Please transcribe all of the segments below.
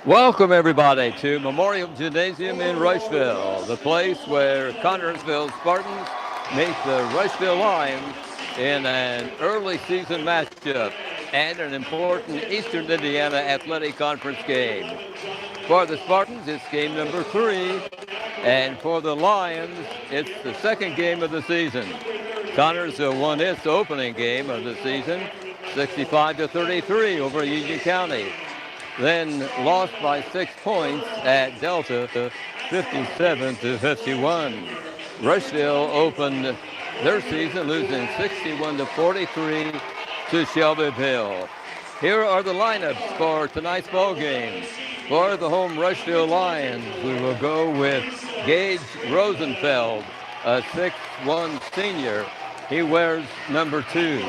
Welcome, everybody, to Memorial Gymnasium in Rushville, the place where Connersville Spartans meet the Rushville Lions in an early season matchup and an important Eastern Indiana Athletic Conference game. For the Spartans, it's game number 3, and for the Lions, it's the second game of the season. Connersville won its opening game of the season, 65-33 over Union County, then lost by 6 points at Delta, 57-51. Rushville opened their season losing 61-43 to Shelbyville. Here are the lineups for tonight's ball game. For the home Rushville Lions, we will go with Gage Rosenfeld, a 6'1 senior. He wears number 2.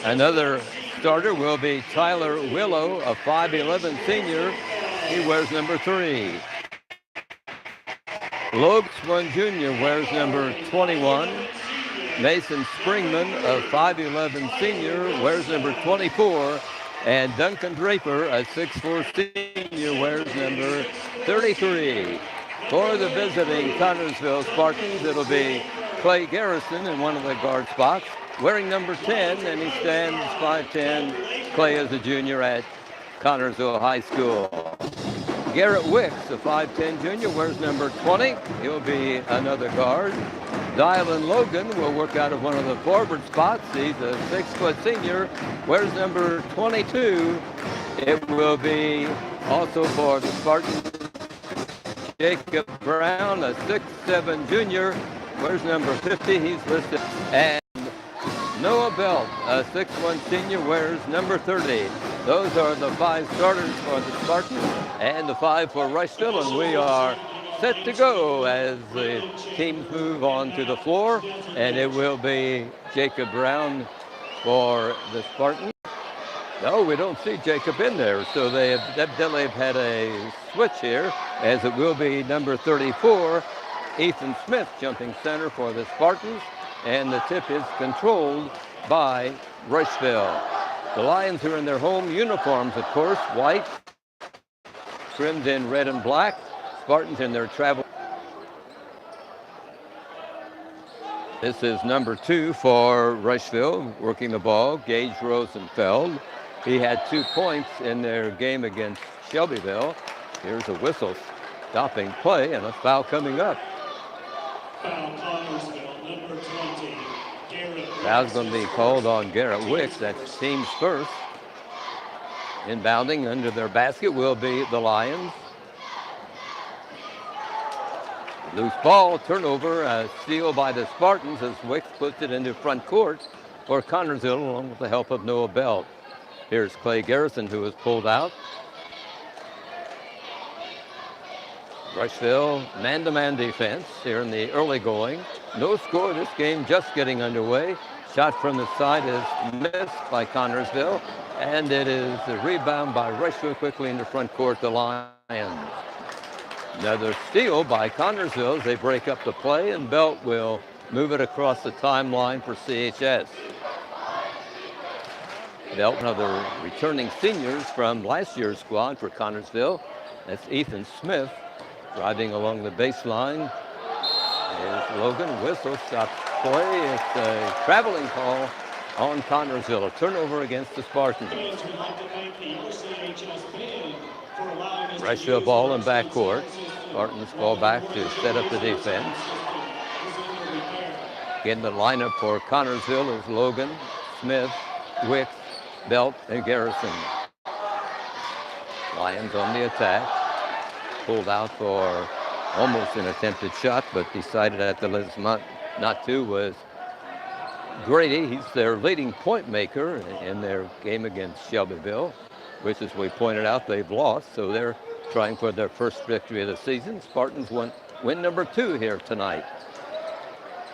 Another starter will be Tyler Willow, a 5'11 senior. He wears number 3. Loebsman Jr. wears number 21. Mason Springman, a 5'11 senior, wears number 24. And Duncan Draper, a 6'4 senior, wears number 33. For the visiting Connersville Spartans, it'll be Clay Garrison in one of the guard spots, wearing number 10, and he stands 5'10". Clay is a junior at Connersville High School. Garrett Wicks, a 5'10 junior, wears number 20. He'll be another guard. Dylan Logan will work out of one of the forward spots. He's a 6-foot senior, wears number 22. It will be also for the Spartans, Jacob Brown, a 6'7 junior, wears number 50. He's listed. And Noah Belt, a 6'1 senior, wears number 30. Those are the 5 starters for the Spartans and the 5 for Rushville, and we are set to go as the teams move on to the floor, and it will be Jacob Brown for the Spartans. No, we don't see Jacob in there, so they have evidently had a switch here, as it will be number 34, Ethan Smith, jumping center for the Spartans, and the tip is controlled by Rushville. The Lions are in their home uniforms, of course, white, trimmed in red and black. Spartans in their travel. This is number 2 for Rushville, working the ball, Gage Rosenfeld. He had 2 points in their game against Shelbyville. Here's a whistle stopping play and a foul coming up. Foul's going to be called on Garrett Wicks. That's team's first. Inbounding under their basket will be the Lions. Loose ball, turnover, a steal by the Spartans as Wicks puts it into front court for Connersville along with the help of Noah Belt. Here's Clay Garrison, who is pulled out. Rushville man-to-man defense here in the early going. No score, this game just getting underway. Shot from the side is missed by Connersville, and it is a rebound by Rushville quickly into front court, the Lions. Another steal by Connersville as they break up the play, and Belt will move it across the timeline for CHS. Belt, one of the returning seniors from last year's squad for Connersville. That's Ethan Smith driving along the baseline. There's Logan, whistle, stops play. It's a traveling call on Connersville, a turnover against the Spartans. Rushville ball in backcourt. Spartans fall back to set up the defense. Again, the lineup for Connersville is Logan, Smith, Wicks, Belt, and Garrison. Lions on the attack. Pulled out for almost an attempted shot, but decided at the last not to, was Grady. He's their leading point maker in their game against Shelbyville, which, as we pointed out, they've lost, so they're trying for their first victory of the season. Spartans win number 2 here tonight.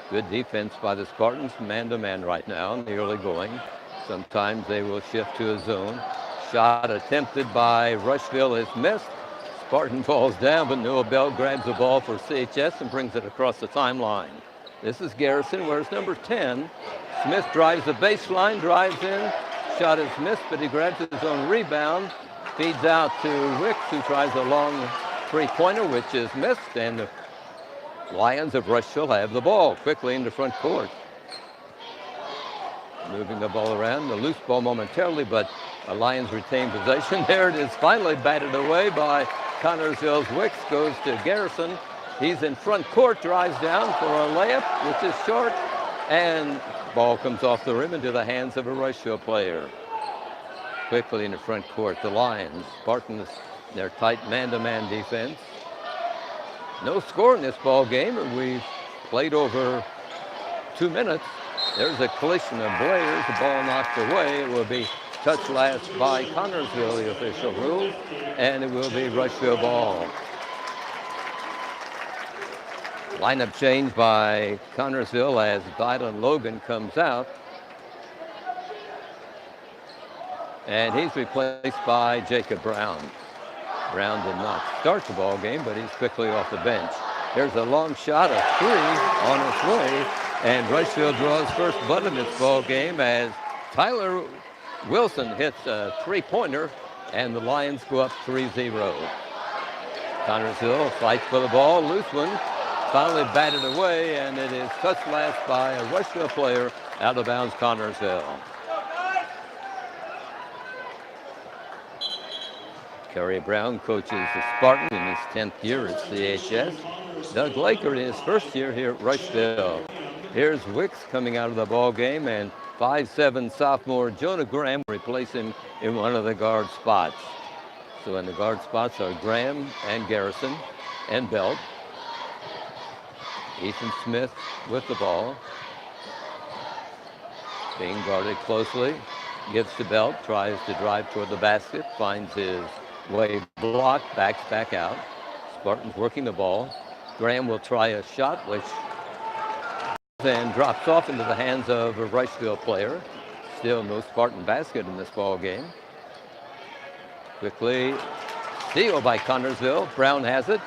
Good defense by the Spartans, man-to-man right now in the early going. Sometimes they will shift to a zone. Shot attempted by Rushville is missed. Spartan falls down, but Noah Bell grabs the ball for CHS and brings it across the timeline. This is Garrison, wears number 10. Smith drives the baseline, drives in. Shot is missed, but he grabs his own rebound. Feeds out to Wicks, who tries a long three-pointer, which is missed, and the Lions of Rushville have the ball quickly in the front court. Moving the ball around, the loose ball momentarily, but the Lions retain possession. There it is, finally batted away by Connersville's Wicks, goes to Garrison. He's in front court, drives down for a layup, which is short, and ball comes off the rim into the hands of a Rushville player. Quickly in the front court, the Lions, Spartans, their tight man-to-man defense. No score in this ball game, and we've played over 2 minutes. There's a collision of Blair's, the ball knocked away. It will be touched last by Connersville, the official rule, and it will be Rushville ball. Lineup change by Connersville as Dylan Logan comes out. And he's replaced by Jacob Brown. Brown did not start the ball game, but he's quickly off the bench. There's a long shot, a three on its way, and Rushville draws first blood in this ball game as Tyler Wilson hits a three-pointer, and the Lions go up 3-0. Connersville fights for the ball, loose one, finally batted away, and it is touched last by a Rushville player, out of bounds Connersville. Kerry Brown coaches the Spartans in his 10th year at CHS. Doug Laker in his first year here at Rushville. Here's Wicks coming out of the ball game, and 5'7" sophomore Jonah Graham replace him in one of the guard spots. So in the guard spots are Graham and Garrison and Belt. Ethan Smith with the ball. Being guarded closely. Gives to Belt, tries to drive toward the basket, finds his way blocked, backs back out. Spartans working the ball. Graham will try a shot, which then drops off into the hands of a Rushville player. Still no Spartan basket in this ball game. Quickly, steal by Connersville. Brown has it.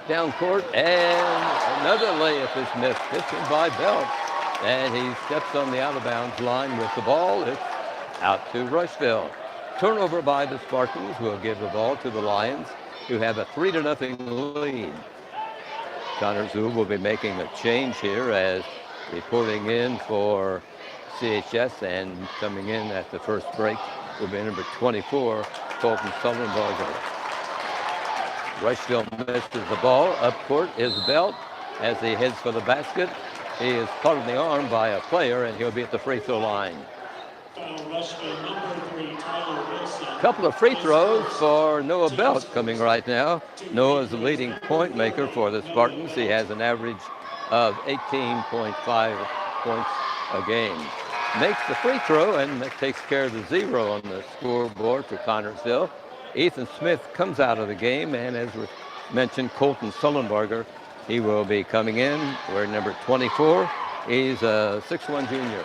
Down court, and another layup is missed. Pitching by Belt. And he steps on the out-of-bounds line with the ball. It's out to Rushville. Turnover by the Spartans will give the ball to the Lions, who have a 3-0 lead. Connersville will be making a change here as reporting in for CHS and coming in at the first break will be number 24, Colton Sullenberger. Rushville misses the ball. Up court is Belt as he heads for the basket. He is caught in the arm by a player, and he'll be at the free throw line. A couple of free throws for Noah Belt coming right now. Noah's the leading point maker for the Spartans. He has an average of 18.5 points a game. Makes the free throw, and that takes care of the 0 on the scoreboard for Connersville. Ethan Smith comes out of the game, and as was mentioned, Colton Sullenberger, he will be coming in. Wearing number 24. He's a 6'1" junior.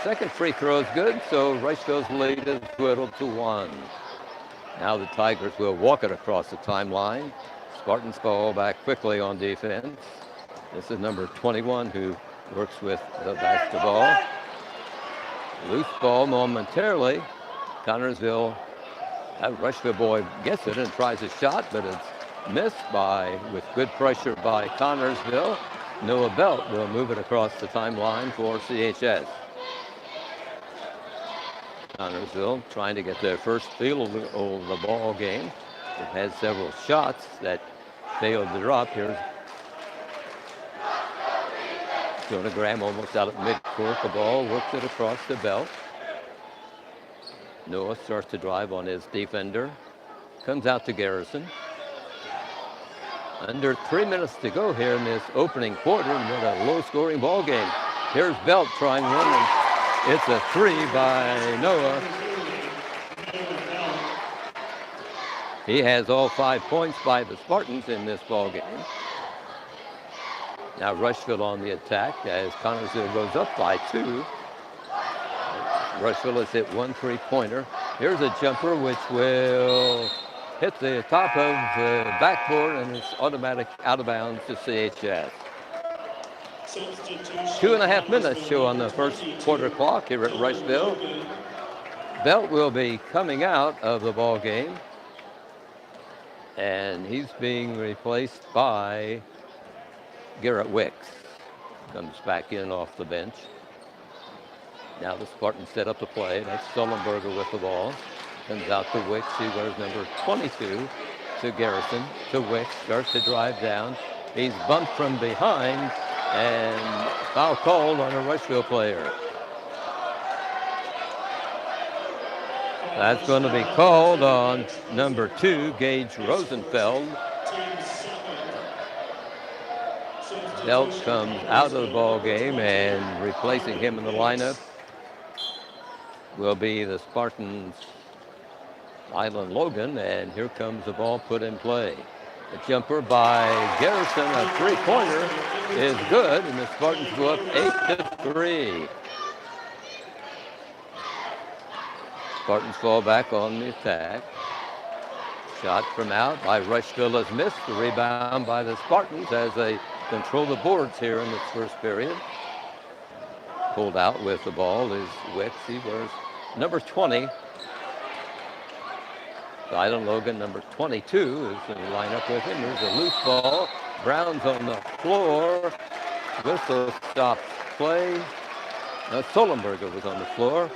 Second free throw is good, so Rushville's lead is whittled to 1. Now the Tigers will walk it across the timeline. Spartans fall back quickly on defense. This is number 21 who works with the basketball. Loose ball momentarily. Connersville, that Rushville boy gets it and tries a shot, but it's missed with good pressure by Connersville. Noah Belt will move it across the timeline for CHS. Connersville trying to get their first field of the ball game. They've had several shots that failed to drop. Here's Jonah Graham almost out at midcourt. The ball works it across the Belt. Noah starts to drive on his defender. Comes out to Garrison. Under 3 minutes to go here in this opening quarter, and what a low-scoring ball game. Here's Belt trying one, and it's a 3 by Noah. He has all 5 points by the Spartans in this ball game. Now Rushville on the attack as Connersville goes up by 2. Rushville has hit 1 3-pointer. Here's a jumper which will hit the top of the backboard, and it's automatic out of bounds to CHS. 2.5 minutes show on the first quarter clock here at Rushville. Belt will be coming out of the ball game, and he's being replaced by Garrett Wicks. Comes back in off the bench. Now the Spartans set up the play. That's Sullenberger with the ball. Comes out to Wicks. He wears number 22 to Garrison. To Wicks. Starts to drive down. He's bumped from behind, and foul called on a Rushville player. That's going to be called on number 2, Gage Rosenfeld. Belt comes out of the ball game, and replacing him in the lineup will be the Spartans' Island Logan, and here comes the ball put in play. A jumper by Garrison, a three-pointer, is good, and the Spartans go up 8-3. Spartans fall back on the attack. Shot from out by Rushville is missed. The rebound by the Spartans as they control the boards here in this first period. Pulled out with the ball is Wicks. He wears number 20. Island Logan, number 22, is in the lineup with him. There's a loose ball. Brown's on the floor. Whistle stops play. Now Sullenberger was on the floor.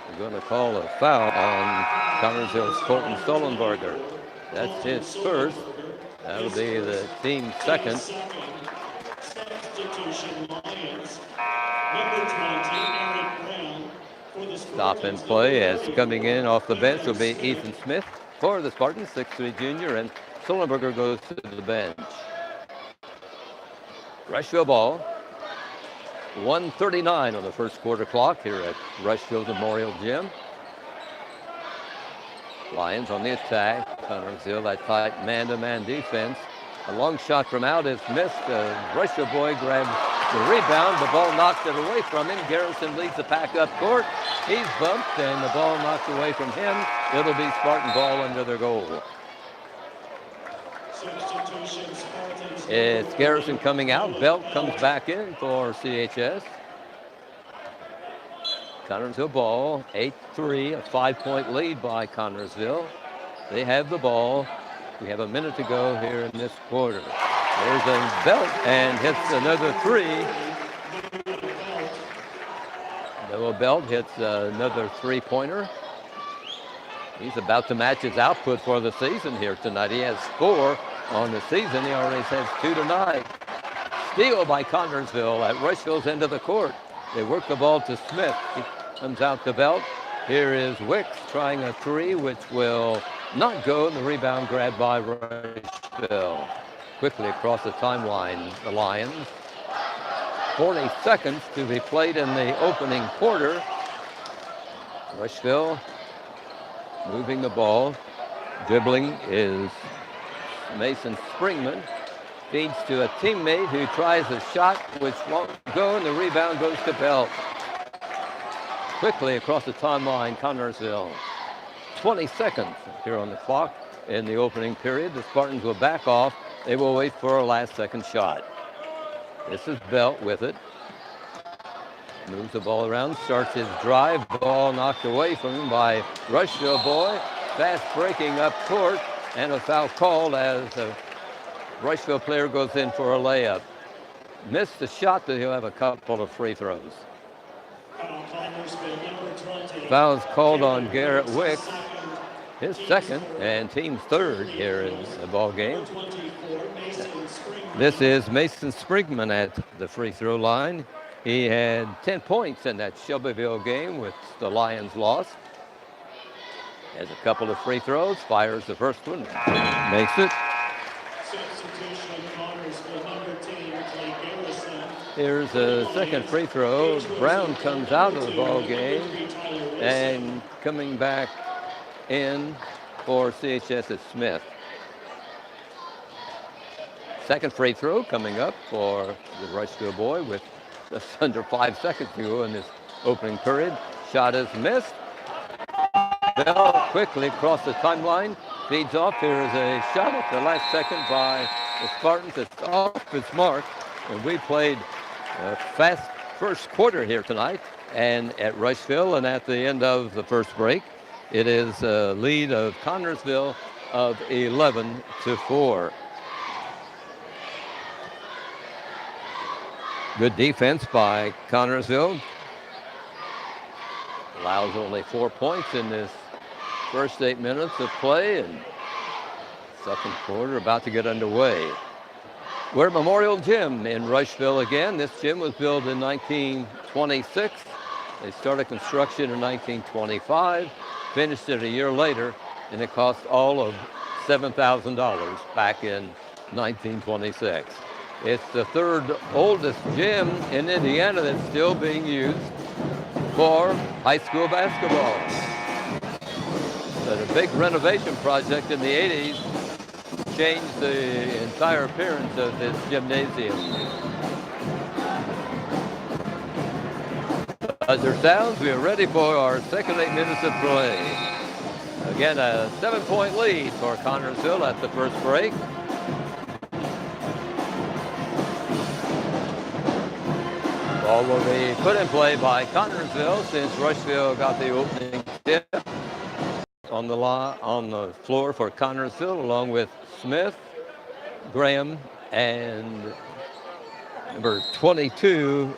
We're going to call a foul on Connersville's Colton Sullenberger. That's his first. That'll be the team's second. Stop and play as coming in off the bench will be Ethan Smith for the Spartans, 6'3" junior, and Sullenberger goes to the bench. Rushville ball. 1:39 on the first quarter clock here at Rushville Memorial Gym. Lions on the attack. Connersville, that tight man-to-man defense. A long shot from out is missed. Rushville boy grabs the rebound. The ball knocks it away from him. Garrison leads the pack up court. He's bumped, and the ball knocked away from him. It'll be Spartan ball under their goal. It's Garrison coming out. Belt comes back in for CHS. Connersville ball, 8-3, a 5-point lead by Connersville. They have the ball. We have a minute to go here in this quarter. There's a Belt and hits another three. Noah Belt hits another three-pointer. He's about to match his output for the season here tonight. He has 4 on the season. He already has 2 tonight. Steal by Connersville at Rushville's end of the court. They work the ball to Smith. He comes out to Belt. Here is Wicks trying a three, which will not go. The rebound grabbed by Rushville. Quickly across the timeline, the Lions. 40 seconds to be played in the opening quarter. Rushville moving the ball. Dribbling is Mason Springman. Feeds to a teammate who tries a shot which won't go, and the rebound goes to Belt. Quickly across the timeline, Connersville. 20 seconds here on the clock in the opening period. The Spartans will back off. They will wait for a last-second shot. This is Belt with it. Moves the ball around, starts his drive. Ball knocked away from him by Rushville boy. Fast breaking up court, and a foul called as a Rushville player goes in for a layup. Missed the shot, but he'll have a couple of free throws. Foul's called on Garrett Wicks, his second and team's third here in the ball game. This is Mason Springman at the free throw line. He had 10 points in that Shelbyville game, which the Lions lost. Has a couple of free throws, fires the first one, makes it. Here's a second free throw. Brown comes out of the ball game, and coming back in for CHS is Smith. Second free throw coming up for the Rushville boy with just under 5 seconds to go in this opening period. Shot is missed. Bell quickly across the timeline, feeds off. Here is a shot at the last second by the Spartans. It's off its mark, and we played a fast first quarter here tonight. and at Rushville, and at the end of the first break, it is a lead of Connersville of 11-4. Good defense by Connersville. Allows only 4 points in this first 8 minutes of play, and second quarter about to get underway. We're at Memorial Gym in Rushville again. This gym was built in 1926. They started construction in 1925, finished it a year later, and it cost all of $7,000 back in 1926. It's the third oldest gym in Indiana that's still being used for high school basketball. But a big renovation project in the 80s changed the entire appearance of this gymnasium. Buzzer sounds, we are ready for our second 8 minutes of play. Again, a 7-point lead for Connersville at the first break. Ball will be put in play by Connersville since Rushville got the opening tip. On the floor for Connersville, along with Smith, Graham, and number 22,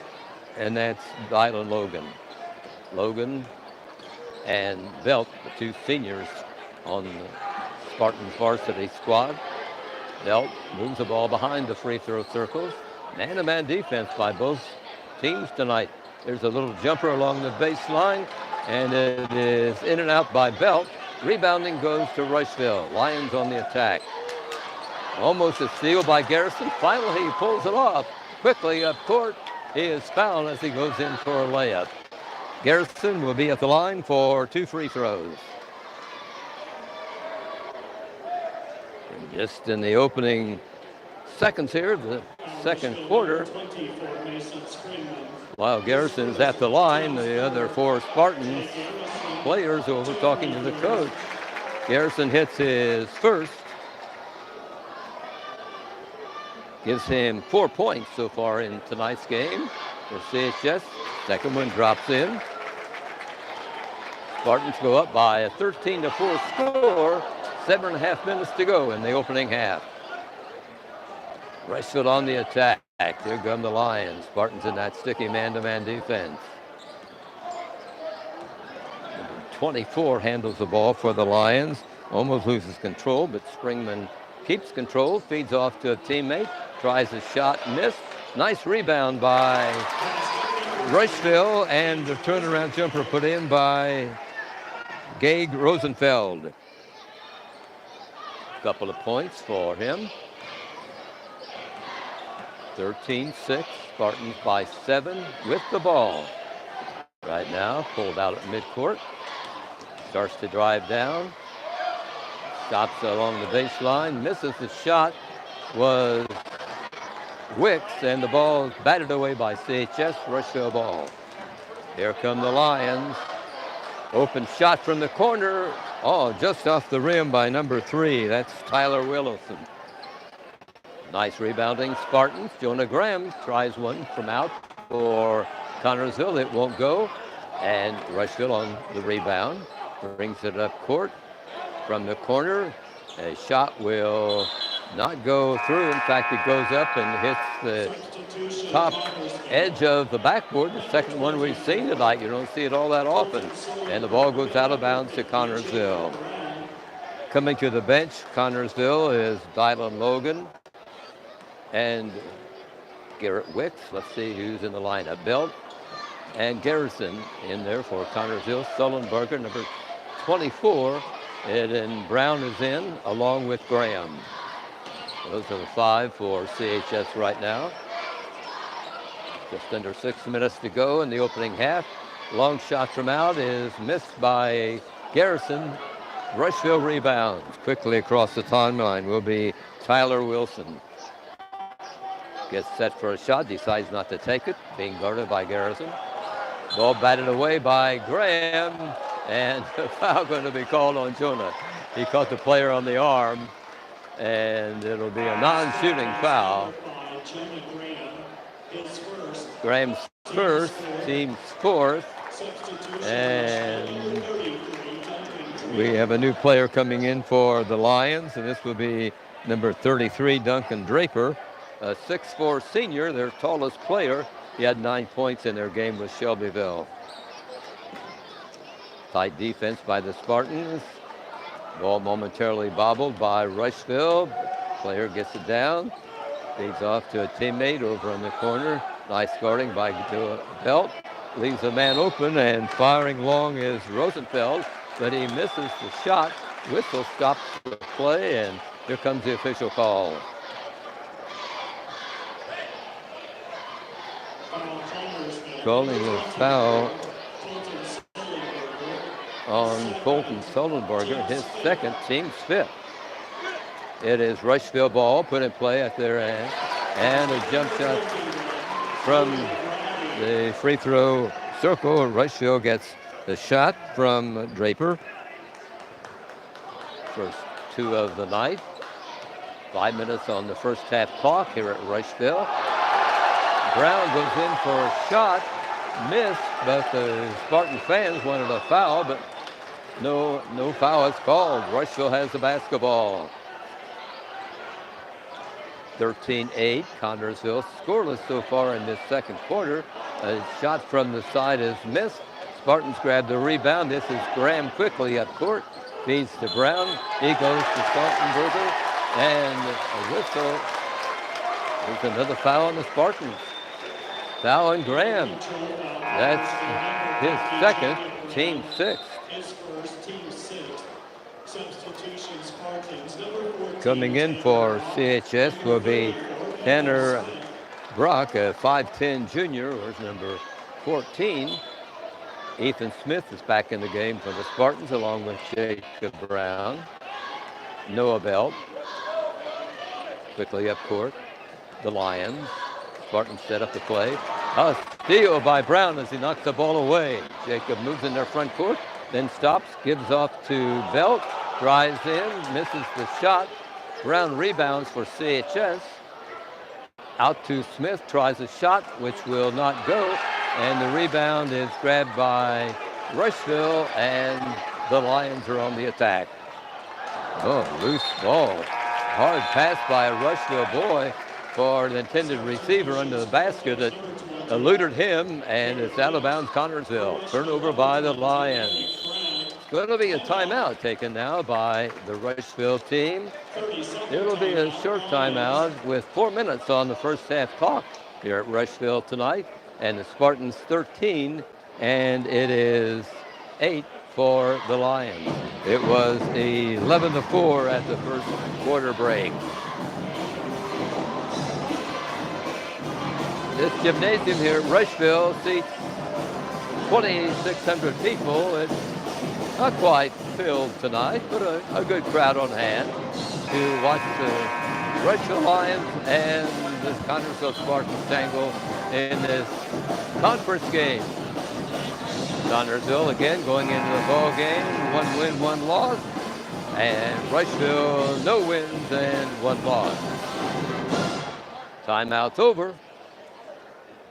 and that's Dylan Logan. Logan and Belt, the two seniors on the Spartans varsity squad. Belt moves the ball behind the free throw circles. Man-to-man defense by both teams tonight. There's a little jumper along the baseline, and it is in and out by Belt. Rebounding goes to Rushville. Lions on the attack. Almost a steal by Garrison. Finally, he pulls it off. Quickly up court. He is fouled as he goes in for a layup. Garrison will be at the line for 2 free throws. And just in the opening seconds here, the second quarter, while Garrison is at the line, the other 4 Spartans players who were talking to the coach. Garrison hits his first. Gives him 4 points so far in tonight's game for CHS. Second one drops in. Spartans go up by a 13-4 score. 7.5 minutes to go in the opening half. Rushville on the attack. Here come the Lions. Spartans in that sticky man-to-man defense. 24 handles the ball for the Lions. Almost loses control, but Springman keeps control, feeds off to a teammate, tries a shot, missed. Nice rebound by Rushville, and the turnaround jumper put in by Gage Rosenfeld. Couple of points for him. 13-6, Spartans by 7 with the ball. Right now, pulled out at midcourt. Starts to drive down. Stops along the baseline. Misses the shot. Was Wicks, and the ball batted away by CHS. Rushville ball. Here come the Lions. Open shot from the corner. Oh, just off the rim by number 3. That's Tyler Wilson. Nice rebounding Spartans. Jonah Graham tries one from out for Connersville. It won't go. And Rushville on the rebound. Brings it up court from the corner. A shot will not go through. In fact, it goes up and hits the top edge of the backboard. The second one we've seen tonight. You don't see it all that often. And the ball goes out of bounds to Connersville. Coming to the bench, Connersville is Dylan Logan and Garrett Wicks. Let's see who's in the lineup. Belt and Garrison in there for Connersville. Sullenberger, number 24, and Brown is in along with Graham. Those are the 5 for CHS right now. Just under 6 minutes to go in the opening half. Long shot from out is missed by Garrison. Rushville rebounds. Quickly across the timeline will be Tyler Wilson. Gets set for a shot, decides not to take it, being guarded by Garrison. Ball batted away by Graham, and a foul going to be called on Jonah. He caught the player on the arm, and it'll be a non-shooting foul. Graham's first, team's fourth. And we have a new player coming in for the Lions, and this will be number 33, Duncan Draper, a 6'4" senior, their tallest player. He had 9 points in their game with Shelbyville. Tight defense by the Spartans. Ball momentarily bobbled by Rushville. Player gets it down. Feeds off to a teammate over in the corner. Nice guarding by Belt. Leaves a man open, and firing long is Rosenfeld, but he misses the shot. Whistle stops the play, and here comes the official call. Calling a foul on Colton Sullenberger, his second, team's fifth. It is Rushville ball put in play at their end, and a jump shot from the free throw circle. Rushville gets the shot from Draper. First two of the night. 5 minutes on the first half clock here at Rushville. Brown goes in for a shot, missed, but the Spartan fans wanted a foul, but no foul is called. Rushville has the basketball. 13-8, Connersville scoreless so far in this second quarter. A shot from the side is missed. Spartans grab the rebound. This is Graham quickly up court. Feeds to Brown. He goes to Saltenberger. And a whistle. There's another foul on the Spartans. Foul on Graham. That's his second, team sixth. Coming in for CHS will be Tanner Brock, a 5'10" junior, who's number 14. Ethan Smith is back in the game for the Spartans, along with Jacob Brown. Noah Belt. Quickly up court. The Lions. Spartans set up the play. A steal by Brown as he knocks the ball away. Jacob moves in their front court, then stops, gives off to Belt, drives in, misses the shot. Brown rebounds for CHS. Out to Smith, tries a shot, which will not go. And the rebound is grabbed by Rushville, and the Lions are on the attack. Oh, loose ball. Hard pass by a Rushville boy for an intended receiver under the basket that eluded him, and it's out of bounds Connersville. Turnover by the Lions. It's going to be a timeout taken now by the Rushville team. It'll be a short timeout with 4 minutes on the first half clock here at Rushville tonight. And the Spartans 13, and it is 8 for the Lions. It was 11-4 at the first quarter break. This gymnasium here at Rushville seats 2,600 people. It's not quite filled tonight, but a good crowd on hand to watch the Rushville Lions and the Connersville Spartans tangle in this conference game. Connersville again going into the ball game, 1 win, 1 loss, and Rushville no wins and 1 loss. Timeout's over.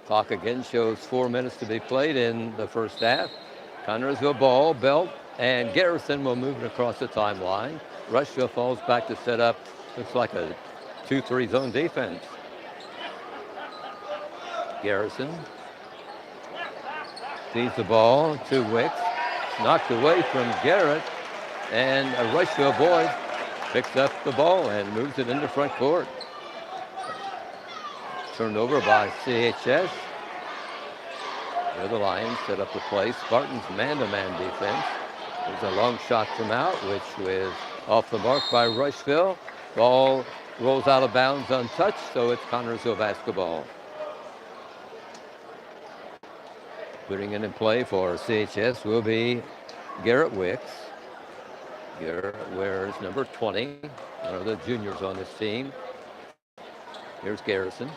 Clock again shows 4 minutes to be played in the first half. Connersville ball, Belt and Garrison will move it across the timeline. Rushville falls back to set up. Looks like a 2-3 zone defense. Garrison feeds the ball to Wicks. Knocked away from Garrett. And a Rushville boy picks up the ball and moves it into front court. Turned over by CHS. Here the Lions set up the play. Spartans man-to-man defense. There's a long shot from out, which was off the mark by Rushville. Ball rolls out of bounds untouched, so it's Connersville basketball. Putting it in play for CHS will be Garrett Wicks. Garrett wears number 20, one of the juniors on this team. Here's Garrison.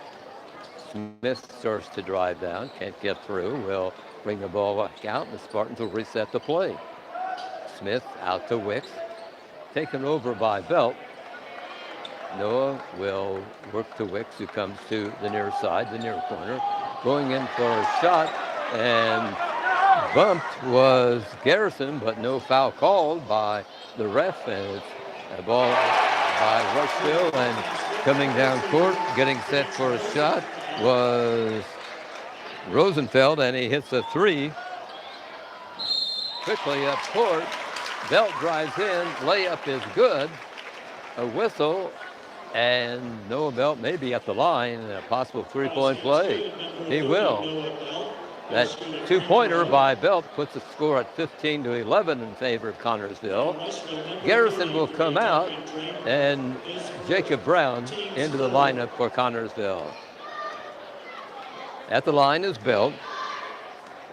Smith starts to drive down, can't get through. Will bring the ball back out, and the Spartans will reset the play. Smith out to Wicks, taken over by Belt. Noah will work to Wicks, who comes to the near side, the near corner. going in for a shot, and bumped was Garrison, but no foul called by the ref, and it's a ball by Rushville, and coming down court, getting set for a shot was Rosenfeld, and he hits a three. Quickly up court, Belt drives in, layup is good, a whistle, and Noah Belt may be at the line, a possible three-point play. He will. That two-pointer by Belt puts the score at 15-11 in favor of Connersville. Garrison will come out, and Jacob Brown into the lineup for Connersville. At the line is Belt,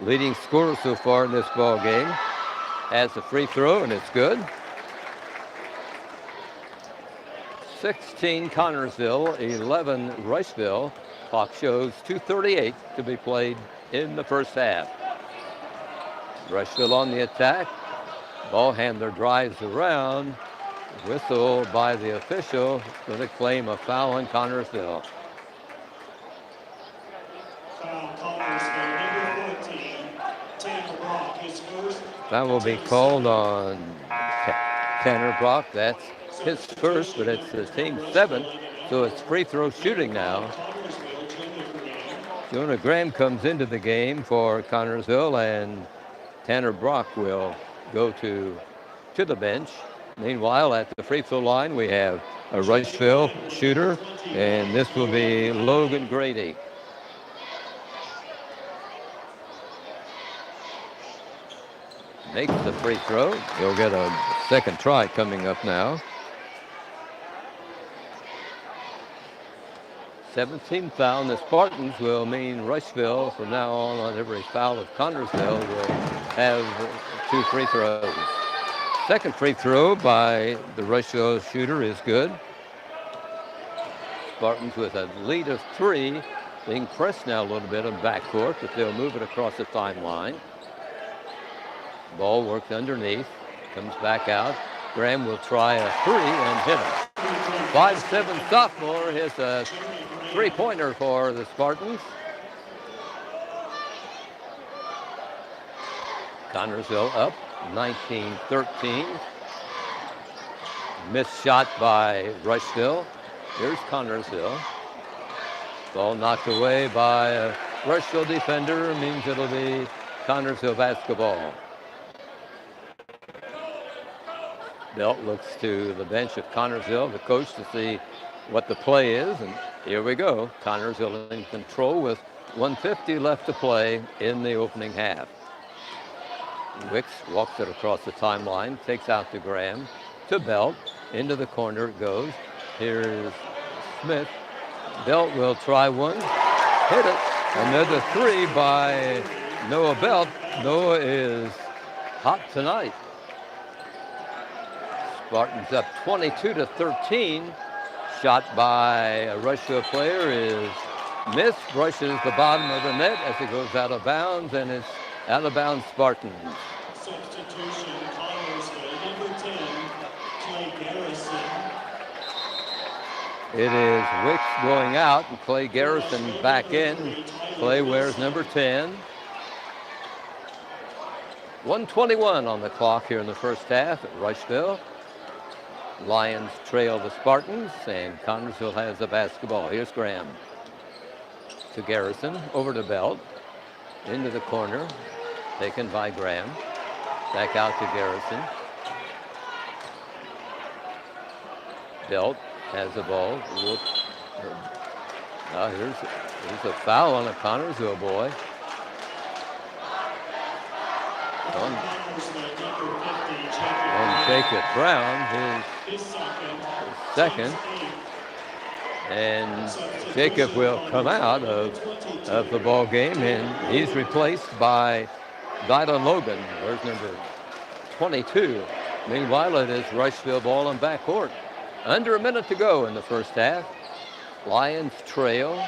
leading scorer so far in this ball game. Has a free throw, and it's good. 16 Connersville, 11 Rushville. Clock shows 2:38 to be played in the first half. Rushville on the attack. Ball handler drives around. Whistle by the official. Going to claim a foul on Connersville. That will be called on Tanner Brock. That's his first, but it's the team's seventh, so it's free throw shooting now. Jonah Graham comes into the game for Connersville, and Tanner Brock will go to the bench. Meanwhile, at the free throw line, we have a Rushville shooter, and this will be Logan Grady. Makes the free throw. He'll get a second try coming up now. 17th foul, and the Spartans will mean Rushville from now on every foul of Connersville will have two free throws. Second free throw by the Rushville shooter is good. Spartans with a lead of three, being pressed now a little bit on backcourt, but they'll move it across the timeline. Ball worked underneath, comes back out. Graham will try a three and hit it. 5'7" sophomore hits a three-pointer for the Spartans. Connersville up 19-13. Missed shot by Rushville. Here's Connersville. Ball knocked away by a Rushville defender. Means it'll be Connersville basketball. Belt looks to the bench of Connersville, the coach, to see what the play is, and here we go. Connersville in control with 1:50 left to play in the opening half. Wicks walks it across the timeline, takes out to Graham, to Belt, into the corner it goes. Here's Smith. Belt will try one, hit it. Another three by Noah Belt. Noah is hot tonight. Spartans up 22-13. Shot by a Rushville player is missed. Brushes the bottom of the net as it goes out of bounds, and it's out of bounds Spartans. Substitution, Connersville, number 10, Clay Garrison. It is Wicks going out and Clay Garrison back in. Clay wears number 10. 1:21 on the clock here in the first half at Rushville. Lions trail the Spartans, and Connersville has the basketball. Here's Graham to Garrison, over to Belt, into the corner, taken by Graham. Back out to Garrison. Belt has the ball. Here's a foul on a Connersville boy. On Jacob Brown, his second. And Jacob will come out of the ball game, and he's replaced by Dylan Logan. There's number 22. Meanwhile, it is Rushville ball on backcourt. Under a minute to go in the first half. Lions trail,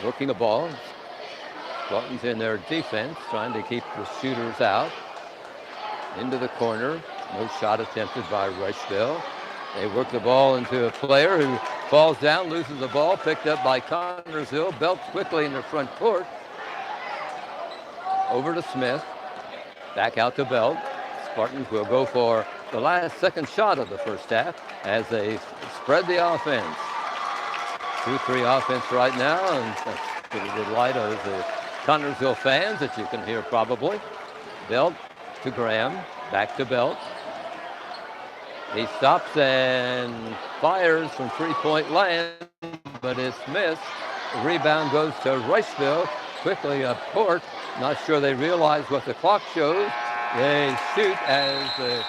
working the ball. Spartans in their defense, trying to keep the shooters out. Into the corner. No shot attempted by Rushville. They work the ball into a player who Falls down, loses the ball, picked up by Connersville. Belts quickly in the front court. Over to Smith. Back out to Belt. Spartans will go for the last second shot of the first half as they spread the offense. 2-3 offense right now, and that's to the delight of the Connersville fans that you can hear probably. Belt to Graham. Back to Belt. He stops and fires from three-point land, but it's missed. The rebound goes to Rushville. Quickly up court. Not sure they realize what the clock shows. They shoot as the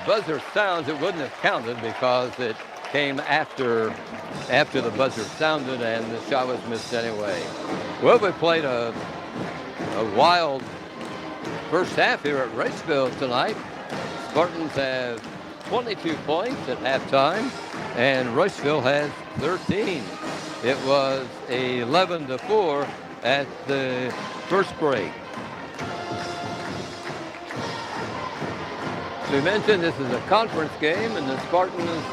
buzzer sounds. It wouldn't have counted because it came after the buzzer sounded and the shot was missed anyway. Well, we played a wild first half here at Rushville tonight. Spartans have 22 points at halftime, and Rushville has 13. It was 11-4 at the first break. As we mentioned, this is a conference game, and the Spartans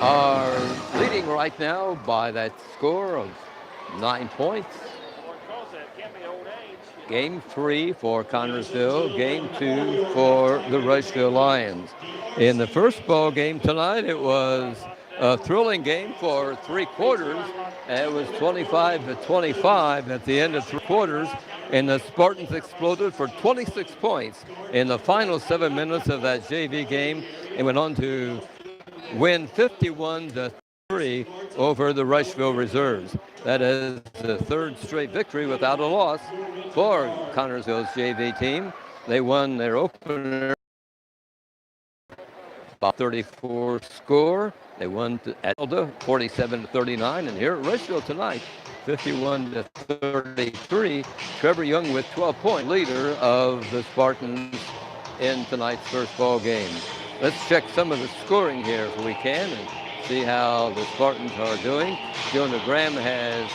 are leading right now by that score of 9 points. Game 3 for Connersville, game 2 for the Rushville Lions. In the first ball game tonight, it was a thrilling game for 3 quarters. It was 25-25 at the end of 3 quarters, and the Spartans exploded for 26 points in the final 7 minutes of that JV game and went on to win 51-3 over the Rushville Reserves. That is the 3rd straight victory without a loss for Connersville's JV team. They won their opener by 34 score. They won at Elda 47-39, and here at Rushville tonight, 51-33. Trevor Young with 12-point leader of the Spartans in tonight's first ball game. Let's check some of the scoring here if we can and see how the Spartans are doing. Jonah Graham has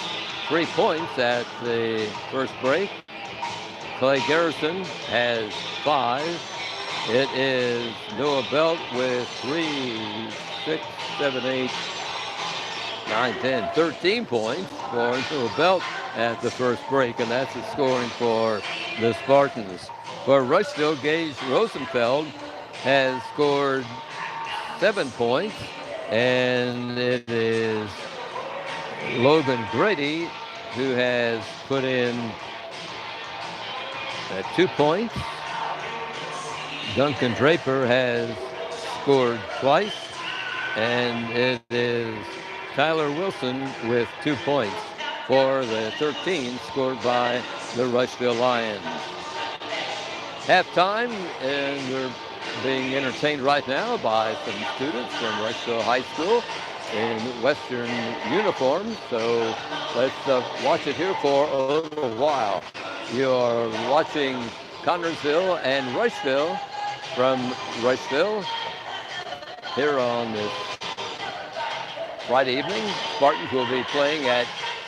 3 points at the first break. Clay Garrison has 5. It is Noah Belt with 3, 6, 7, 8, 9, 10, 13 points for Noah Belt at the first break, and that's the scoring for the Spartans. For Rushville, Gage Rosenfeld has scored 7 points, and it is Logan Grady who has put in 2 points. Duncan Draper has scored twice, and it is Tyler Wilson with 2 points for the 13 scored by the Rushville Lions. Halftime, and we're being entertained right now by some students from Rushville High School in Western uniforms. So let's watch it here for a little while. You are watching Connersville and Rushville from Rushville here on this Friday evening. Spartans will be playing at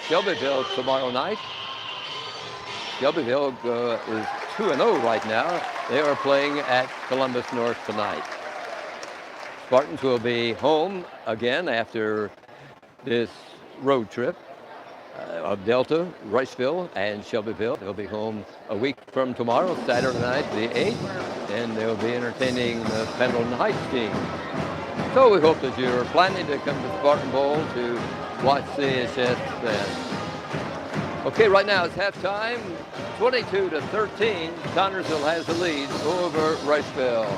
Shelbyville tomorrow night. Shelbyville is 2-0 right now. They are playing at Columbus North tonight. Spartans will be home again after this road trip of Delta, Rushville, and Shelbyville. They'll be home a week from tomorrow, Saturday night, the 8th, and they'll be entertaining the Pendleton Heights team. So we hope that you're planning to come to Spartan Bowl to watch CHS then. Okay, right now it's halftime, 22-13. Connersville has the lead over Rushville.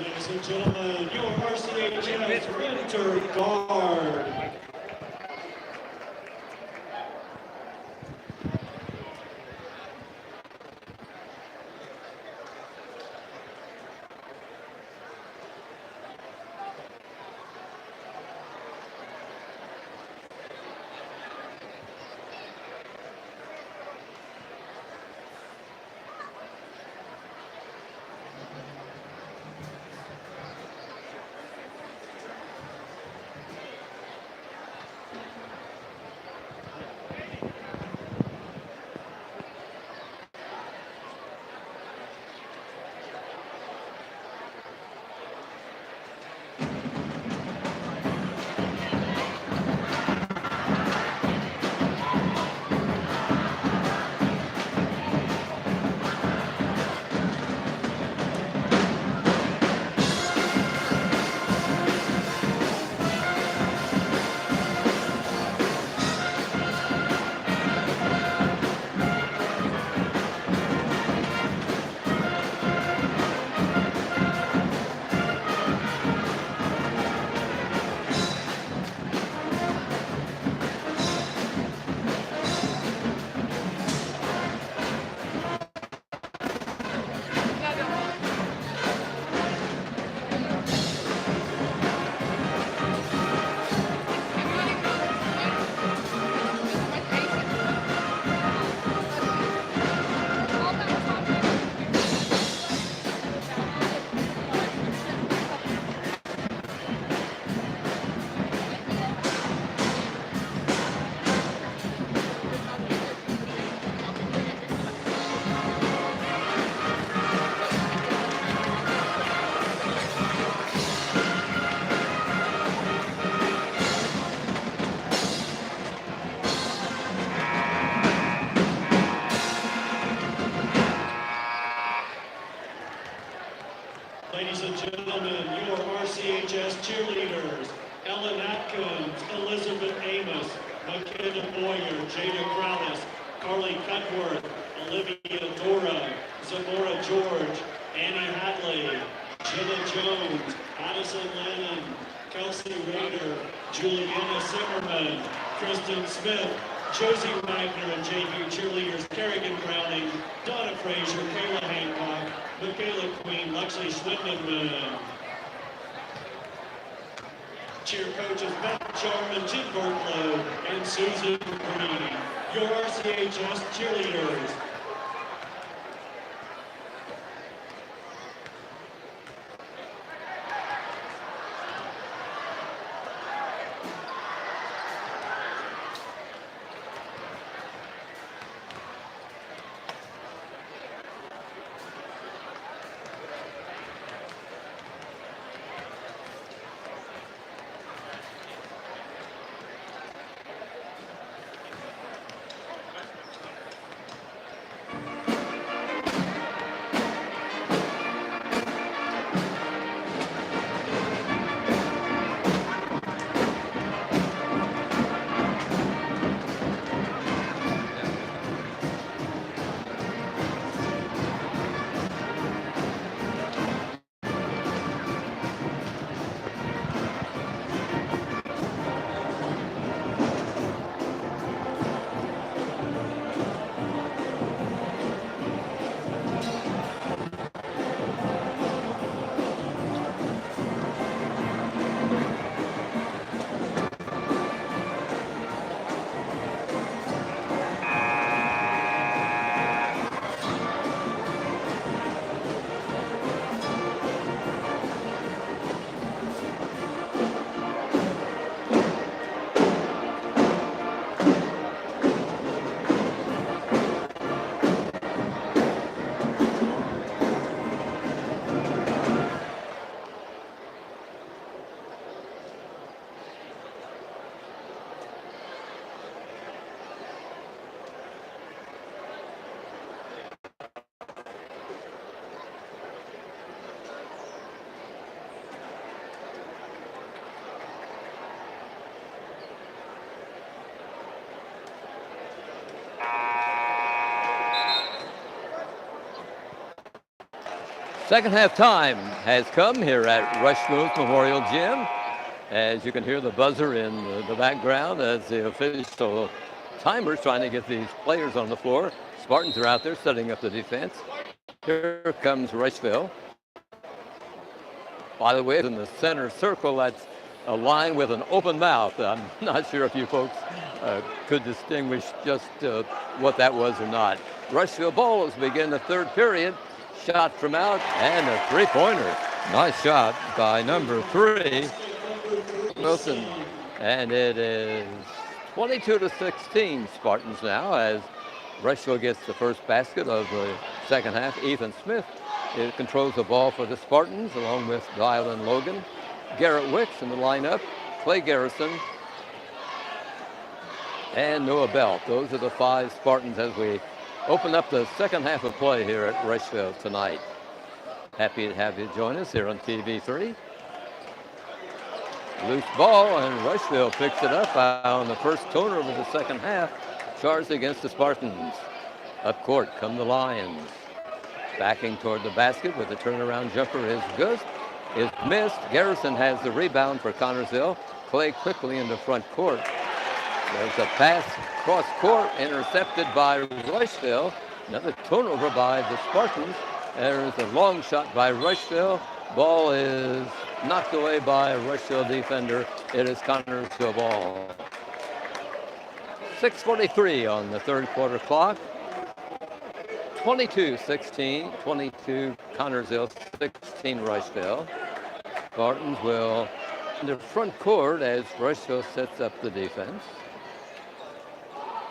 Ladies and gentlemen, your RCHS Winter Guard. Ladies and gentlemen, your RCHS cheerleaders, Ellen Atkins, Elizabeth Amos, McKenna Boyer, Jada Crowlis, Carly Cutworth, Olivia Dora, Zamora George, Annie Hadley, Jenna Jones, Addison Lennon, Kelsey Rader, Juliana Zimmerman, Kristen Smith, Josie Wagner and JV cheerleaders, Kerrigan Browning, Donna Frazier, Kayla Hancock, Michaela Queen, Lexi Swindenman. Cheer coaches Beth Jarman, Jim Barklow, and Susan Green. Your RCHS cheerleaders. Second half time has come here at Rushville Memorial Gym. As you can hear the buzzer in the background as the official timer's trying to get these players on the floor. Spartans are out there setting up the defense. Here comes Rushville. By the way, in the center circle, that's a line with an open mouth. I'm not sure if you folks could distinguish just what that was or not. Rushville ball as we begin the third period. Shot from out and a three-pointer. Nice shot by number 3, Wilson. And it is 22-16 Spartans now as Rushville gets the first basket of the second half. Ethan Smith controls the ball for the Spartans along with Dylan Logan. Garrett Wicks in the lineup, Clay Garrison, and Noah Belt. Those are the 5 Spartans as we open up the second half of play here at Rushville tonight. Happy to have you join us here on TV3. Loose ball, and Rushville picks it up on the first turnover of the second half. Charged against the Spartans. Up court come the Lions. Backing toward the basket with the turnaround jumper is good. Is missed. Garrison has the rebound for Connersville. Clay quickly into front court. There's a pass cross court intercepted by Rushville. Another turnover by the Spartans. There's a long shot by Rushville. Ball is knocked away by a Rushville defender. It is Connersville ball. 6:43 on the third quarter clock. 22-16, 22 Connersville, 16 Rushville. Spartans will into front court as Rushville sets up the defense.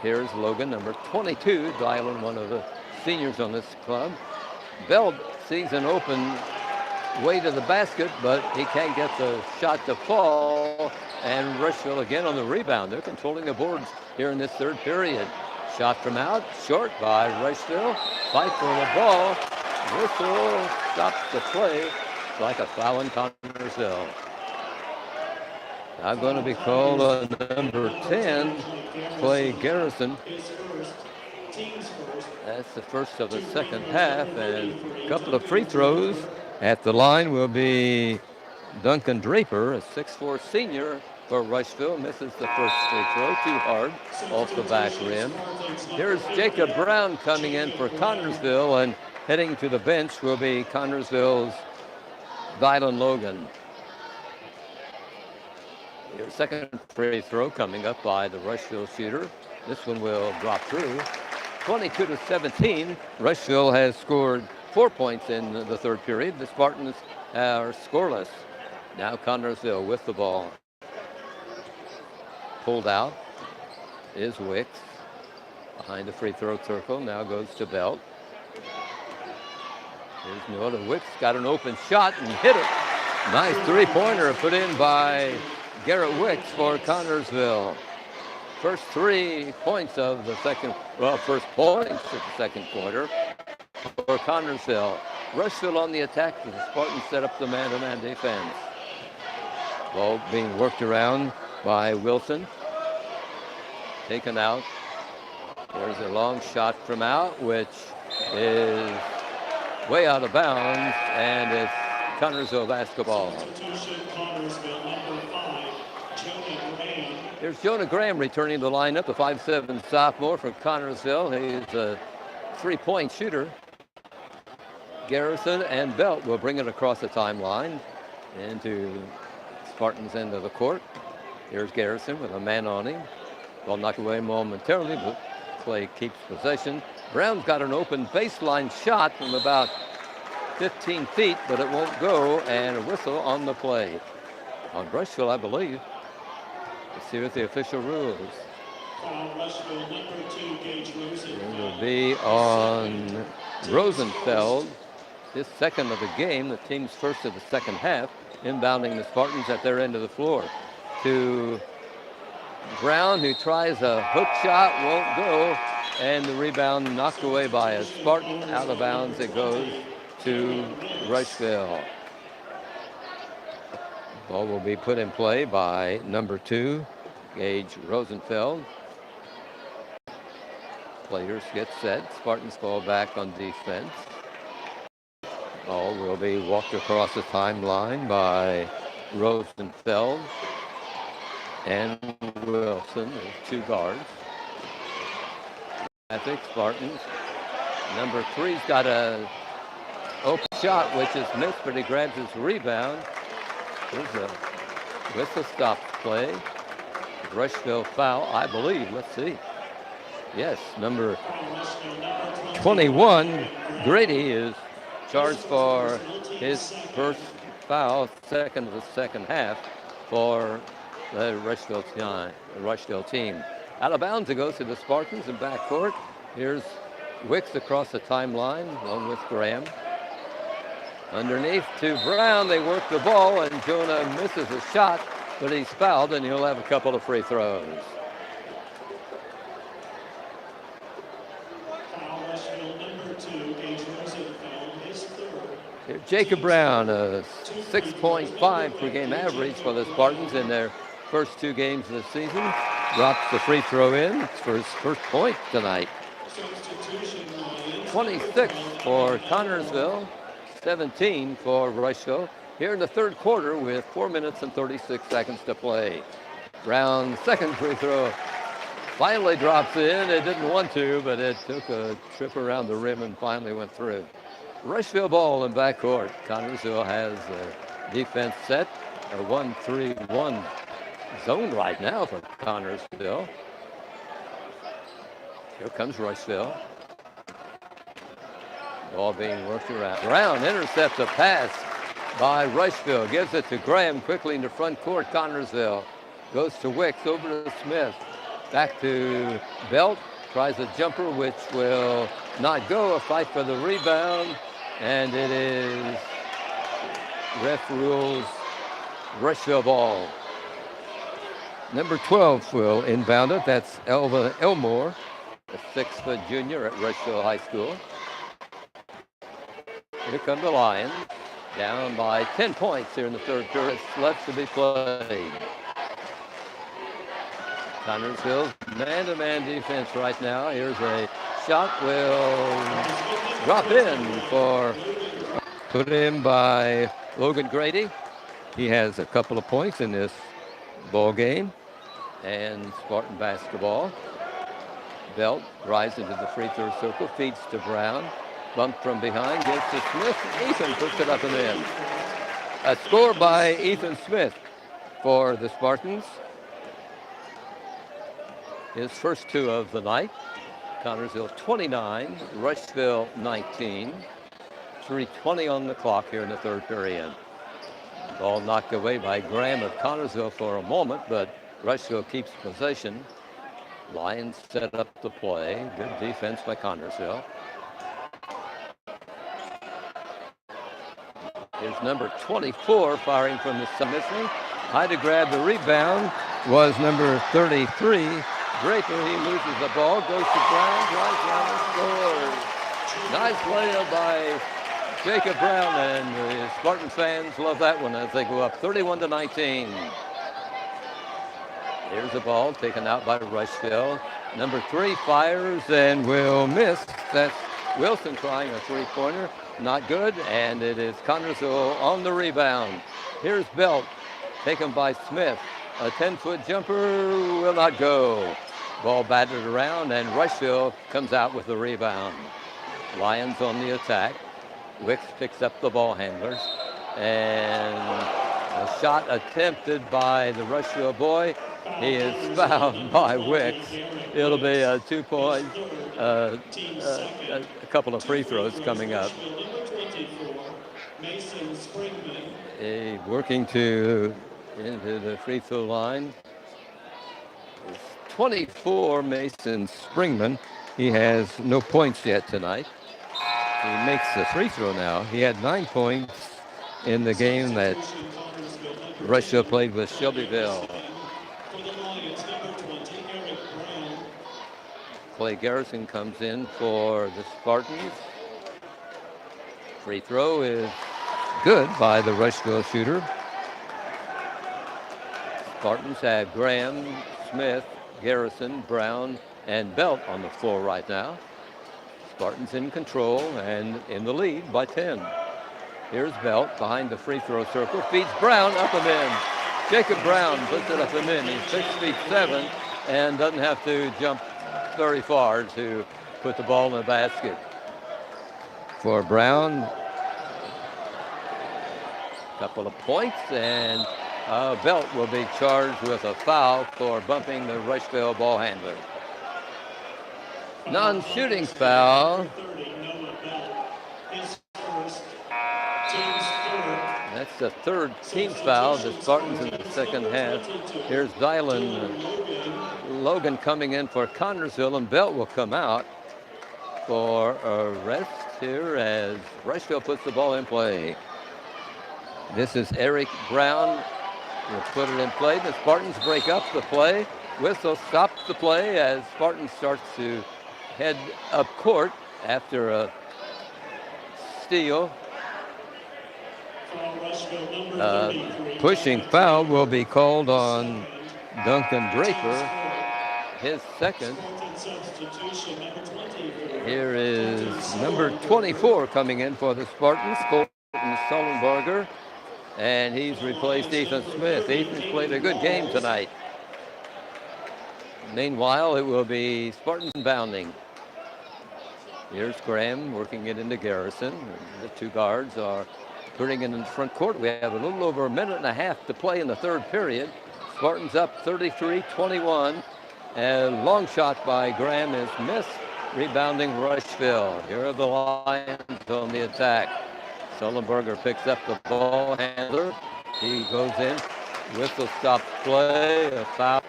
Here's Logan, number 22, Dylan, one of the seniors on this club. Belt sees an open way to the basket, but he can't get the shot to fall. And Rushville again on the rebound. They're controlling the boards here in this third period. Shot from out, short by Rushville. Fight for the ball. Whistle stops the play. It's like a foul in Connersville. Now going to be called on number 10, Clay Garrison. That's the first of the second half, and a couple of free throws. At the line will be Duncan Draper, a 6'4 senior for Rushville. Misses the first free throw, too hard off the back rim. Here's Jacob Brown coming in for Connersville, and heading to the bench will be Connersville's Dylan Logan. Your second free throw coming up by the Rushville shooter. This one will drop through. 22-17. Rushville has scored 4 points in the third period. The Spartans are scoreless. Now Connersville with the ball. Pulled out is Wicks. Behind the free throw circle. Now goes to Belt. Here's Noah. Wicks got an open shot and hit it. Nice three-pointer put in by Garrett Wicks for Connersville. First 3 points of the second, first points of the second quarter for Connersville. Rushville on the attack as the Spartans set up the man-to-man defense. Ball being worked around by Wilson. Taken out. There's a long shot from out, which is way out of bounds, and it's Connersville basketball. Here's Jonah Graham returning to the lineup, the 5'7 sophomore from Connersville. He's a three-point shooter. Garrison and Belt will bring it across the timeline into Spartans' end of the court. Here's Garrison with a man on him. Ball knocked away momentarily, but Clay keeps possession. Brown's got an open baseline shot from about 15 feet, but it won't go, and a whistle on the play. On Rushville, I believe. Let's see what the official rules. It will be on Rosenfeld. His second of the game, the team's first of the second half, inbounding the Spartans at their end of the floor. To Brown, who tries a hook shot, won't go, and the rebound knocked away by a Spartan. Out of bounds it goes to Rushville. Ball will be put in play by number 2, Gage Rosenfeld. Players get set. Spartans fall back on defense. Ball will be walked across the timeline by Rosenfeld and Wilson, the two guards. Athletics, Spartans. Number 3's got a open shot, which is missed, but he grabs his rebound. There's a whistle stop play. Rushville foul, I believe. Let's see. Yes, number 21, Grady, is charged for his first foul, second of the second half for the Rushville team. Out of bounds it goes to the Spartans in backcourt. Here's Wicks across the timeline, along with Graham. Underneath to Brown, they work the ball, and Jonah misses a shot, but he's fouled, and he'll have a couple of free throws. Jacob Brown, a 6.5 per game average for the Spartans in their first 2 games of the season. Drops the free throw in for his first point tonight. 26 for Connersville, 17 for Rushville. Here in the third quarter with 4 minutes and 36 seconds to play. Brown's second free throw finally drops in. It didn't want to, but it took a trip around the rim and finally went through. Rushville ball in backcourt. Connersville has a defense set, a 1-3-1 zone right now for Connersville. Here comes Rushville. Ball being worked around. Brown intercepts a pass by Rushville. Gives it to Graham quickly into front court. Connersville goes to Wicks, over to Smith. Back to Belt. Tries a jumper, which will not go. A fight for the rebound. And it is ref rules Rushville ball. Number 12 will inbound it. That's Elva Elmore, a 6-foot junior at Rushville High School. Here come the Lions, down by 10 points here in the third period. Left to be played. Connersville's man-to-man defense right now. Here's a shot, will drop in for, put in by Logan Grady. He has a couple of points in this ball game. And Spartan basketball. Belt drives into the free throw circle, feeds to Brown. Bumped from behind, gives to Smith. Ethan puts it up and in. A score by Ethan Smith for the Spartans. His first 2 of the night. Connersville 29, Rushville 19. 3:20 on the clock here in the third period. Ball knocked away by Graham of Connersville for a moment, but Rushville keeps possession. Lions set up the play. Good defense by Connersville. Here's number 24 firing from the side. High to grab the rebound was number 33. Draper, he loses the ball, goes to Brown, drives down and scores. Nice layup by Jacob Brown, and the Spartan fans love that one as they go up 31-19. Here's the ball taken out by Rushville. Number 3 fires and will miss. That's Wilson trying a three-pointer. Not good, and it is Connersville on the rebound. Here's Belt, taken by Smith. A 10-foot jumper will not go. Ball battered around, and Rushville comes out with the rebound. Lions on the attack. Wicks picks up the ball handlers. And a shot attempted by the Rushville boy. He is fouled by Wicks. It'll be a 2-point, a couple of free throws coming up. Working into the free throw line. 24, Mason Springman. He has no points yet tonight. He makes the free throw now. He had 9 points in the game that Rushville played with Shelbyville. Clay Garrison comes in for the Spartans. Free throw is good by the Rushville shooter. Spartans have Graham, Smith, Garrison, Brown, and Belt on the floor right now. Spartans in control and in the lead by 10. Here's Belt behind the free throw circle. Feeds Brown up and in. Jacob Brown puts it up and in. He's 6'7" and doesn't have to jump very far to put the ball in the basket. For Brown, a couple of points, and Belt will be charged with a foul for bumping the Rushville ball handler. Non-shooting foul. That's the third team foul. The Spartans in the second half. Here's Dylan Logan coming in for Connersville, and Belt will come out for a rest here as Rushville puts the ball in play. This is Eric Brown. Will put it in play. The Spartans break up the play. Whistle stops the play as Spartans starts to head up court after a steal. Pushing foul will be called on Duncan Draper, his second. Here is number 24 coming in for the Spartans, Colton Sullenberger, and he's replaced Ethan Smith. Ethan's played a good game tonight. Meanwhile, it will be Spartans inbounding. Here's Graham working it into Garrison. The two guards are putting it in the front court. We have a little over a minute and a half to play in the third period. Spartans up 33-21. A long shot by Graham is missed. Rebounding Rushville. Here are the Lions on the attack. Sullenberger picks up the ball handler. He goes in. Whistle stops play. A foul.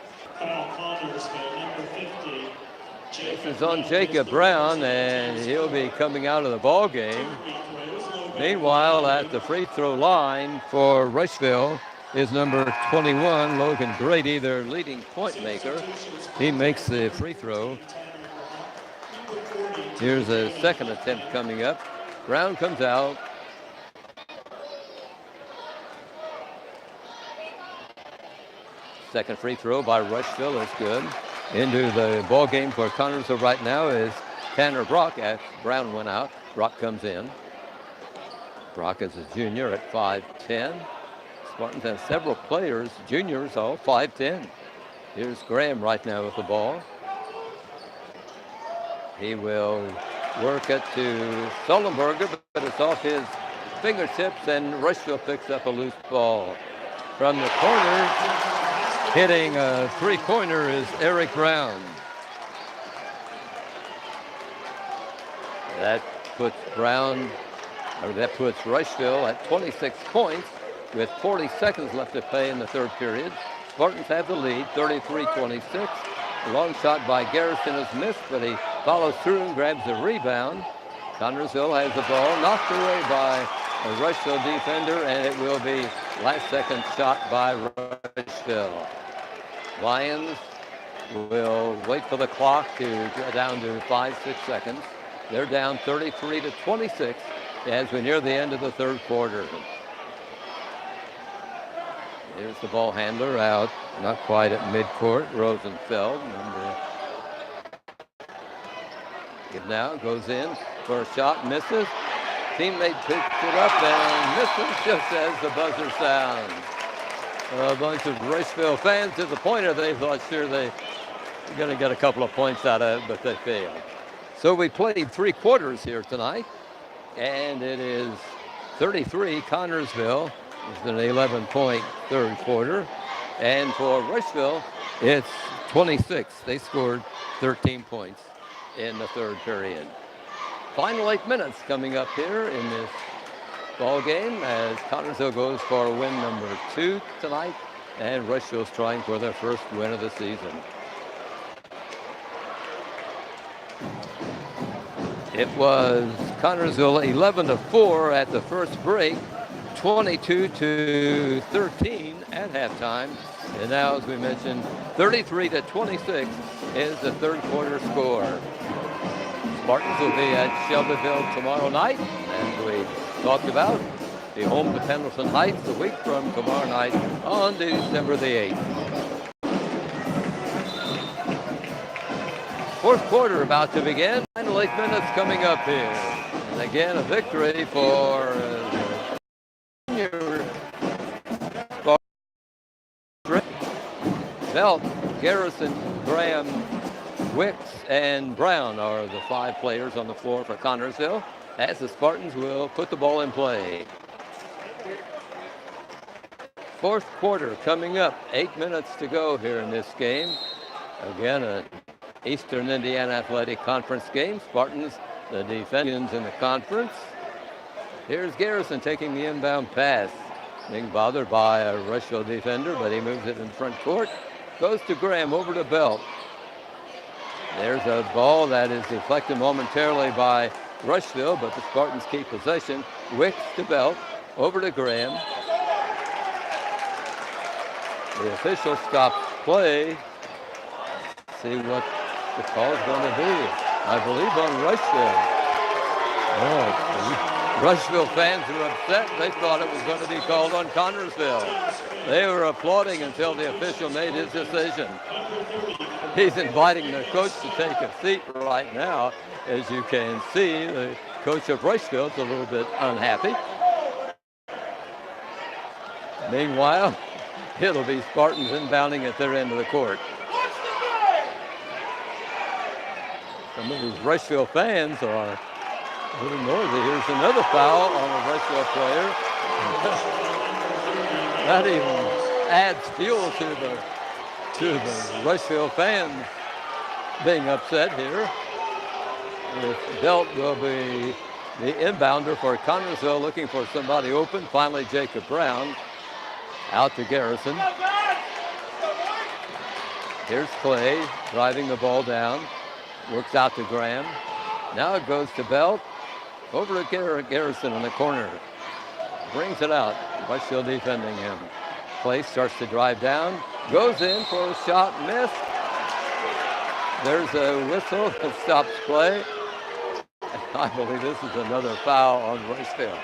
This is on Jacob Brown, and he'll be coming out of the ball game. Meanwhile, at the free throw line for Rushville is number 21, Logan Grady, their leading point maker. He makes the free throw. Here's a second attempt coming up. Brown comes out. Second free throw by Rushville is good. Into the ball game for Connersville right now is Tanner Brock as Brown went out. Brock comes in. Brock is a junior at 5'10". Spartans have several players, juniors, all 5'10". Here's Graham right now with the ball. He will work it to Sullenberger, but it's off his fingertips, and Rushville picks up a loose ball. From the corner, hitting a three-pointer is Eric Brown. That puts Rushville at 26 points with 40 seconds left to play in the third period. Spartans have the lead, 33-26. A long shot by Garrison is missed, but he follows through and grabs the rebound. Connersville has the ball, knocked away by a Rushville defender, and it will be last-second shot by Rushville. Lions will wait for the clock to get down to 5-6 seconds. They're down 33-26 as we near the end of the third quarter. Here's the ball handler out, not quite at midcourt. Rosenfeld. It now goes in for a shot, misses. Teammate picks it up and misses just as the buzzer sounds. A bunch of Rushville fans to the pointer. They thought sure they were going to get a couple of points out of it, but they failed. So we played 3 quarters here tonight, and it is 33 Connersville. It's an 11-point third quarter. And for Rushville, it's 26. They scored 13 points in the third period. Final 8 minutes coming up here in this ball game as Connersville goes for win number 2 tonight, and Rushville's trying for their first win of the season. It was Connersville 11-4 at the first break, 22-13 at halftime, and now, as we mentioned, 33-26 is the third quarter score. Spartans will be at Shelbyville tomorrow night, as we talked about. Be home to Pendleton Heights a week from tomorrow night on December the 8th. Fourth quarter about to begin. Final 8 minutes coming up here. And again, a victory for Belt, Garrison, Graham, Wicks, and Brown are the 5 players on the floor for Connersville, as the Spartans will put the ball in play. Fourth quarter coming up. 8 minutes to go here in this game. Again, an Eastern Indiana Athletic Conference game. Spartans, the defendants in the conference. Here's Garrison taking the inbound pass. Being bothered by a Rushville defender, but he moves it in front court. Goes to Graham, over to Belt. There's a ball that is deflected momentarily by Rushville, but the Spartans keep possession. Wicks to Belt, over to Graham. The official stops play. See what the call is going to be. I believe on Rushville. Oh, Rushville fans were upset. They thought it was going to be called on Connersville. They were applauding until the official made his decision. He's inviting the coach to take a seat right now. As you can see, the coach of Rushville is a little bit unhappy. Meanwhile, it'll be Spartans inbounding at their end of the court. Some of these Rushville fans are a little noisy. Here's another foul on a Rushville player. That even adds fuel to the Rushville fans being upset here. This Belt will be the inbounder for Connersville, looking for somebody open. Finally, Jacob Brown out to Garrison. Here's Clay driving the ball down. Works out to Graham. Now it goes to Belt. Over to Garrison in the corner. Brings it out. Rushville defending him. Clay starts to drive down. Goes in for a shot, missed. There's a whistle that stops play. I believe this is another foul on Rushville.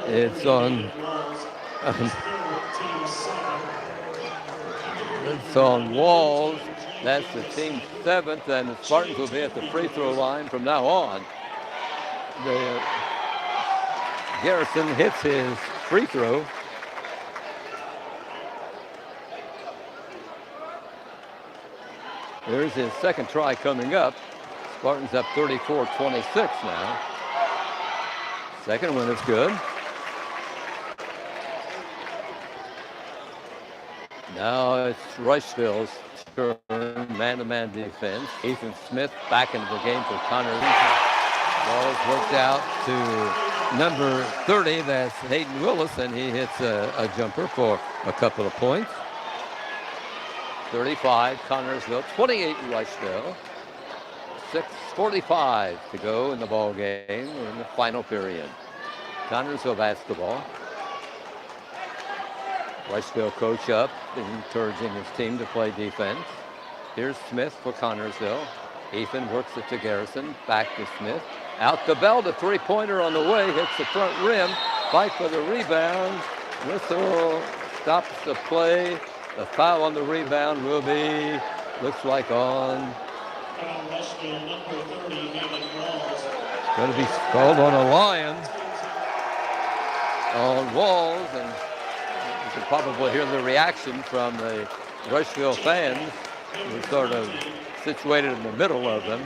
It's on it's on Walls. That's the team's 7th, and the Spartans will be at the free throw line from now on. Garrison hits his free throw. There's his second try coming up. Spartans up 34-26 now. Second one is good. Now it's Rushville's turn, man-to-man defense. Ethan Smith back into the game for Connersville. Ball's worked out to number 30, that's Hayden Willis, and he hits a jumper for a couple of points. 35, Connersville, 28, Rushville. 6:45 to go in the ball game in the final period. Connersville basketball. Rushville coach up, encouraging his team to play defense. Here's Smith for Connersville. Ethan works it to Garrison. Back to Smith. Out to Bell. The three-pointer on the way. Hits the front rim. Fight for the rebound. Whistle stops the play. The foul on the rebound will be, looks like on. It's going to be called on a Lion. On Walls, and you can probably hear the reaction from the Rushville fans. We're sort of situated in the middle of them.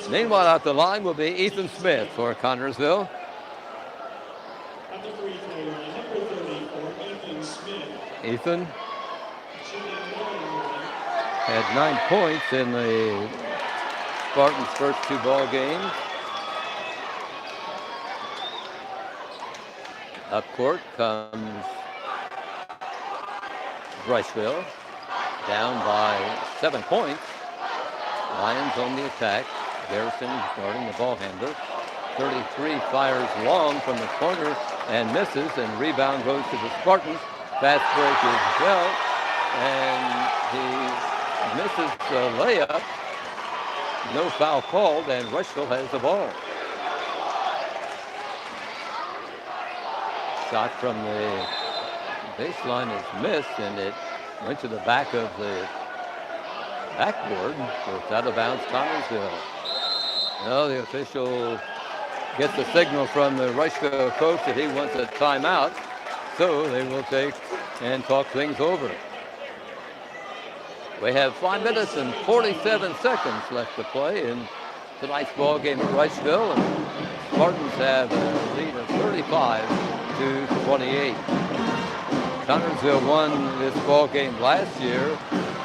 Meanwhile, at the line will be Ethan Smith for Connersville. At the free throw line, number 34, Ethan Smith. Ethan had 9 points in the Spartans' first 2 ball games. Up court comes Rushville, down by 7 points. Lions on the attack. Garrison guarding the ball handler. 33 fires long from the corner and misses, and rebound goes to the Spartans. Fast break is Bell, and he misses the layup. No foul called, and Rushville has the ball. Shot from the baseline is missed, and it went to the back of the backboard. So it's out of bounds, Connersville. Well, the official gets a signal from the Rushville coach that he wants a timeout. so they will take and talk things over. We have 5 minutes and 47 seconds left to play in tonight's ball game at Rushville, and Spartans have a lead of 35-28. Connersville won this ball game last year,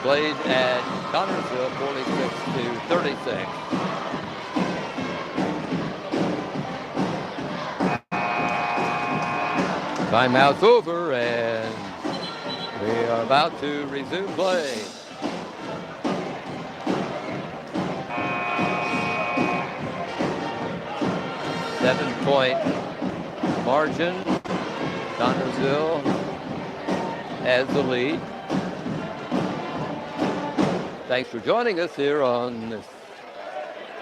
played at Connersville 46-36. Timeout's over, and we are about to resume play. Seven-point margin. Connersville has the lead. Thanks for joining us here on this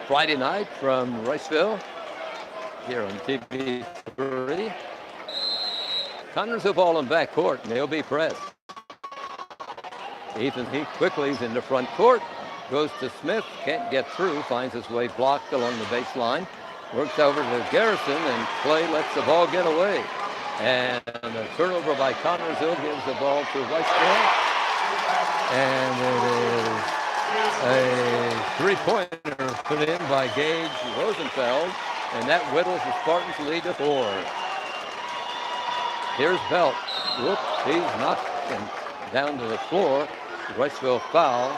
Friday night from Rushville, here on TV3. Connersville ball in backcourt, and they'll be pressed. Ethan Heath quickly is in the front court, goes to Smith, can't get through, finds his way blocked along the baseline, works over to Garrison, and Clay lets the ball get away. And a turnover by Connersville gives the ball to Rushville. And it is a three-pointer put in by Gage Rosenfeld, and that whittles the Spartans' lead to 4. Here's Belt. Whoops, he's knocked down to the floor. Rushville foul.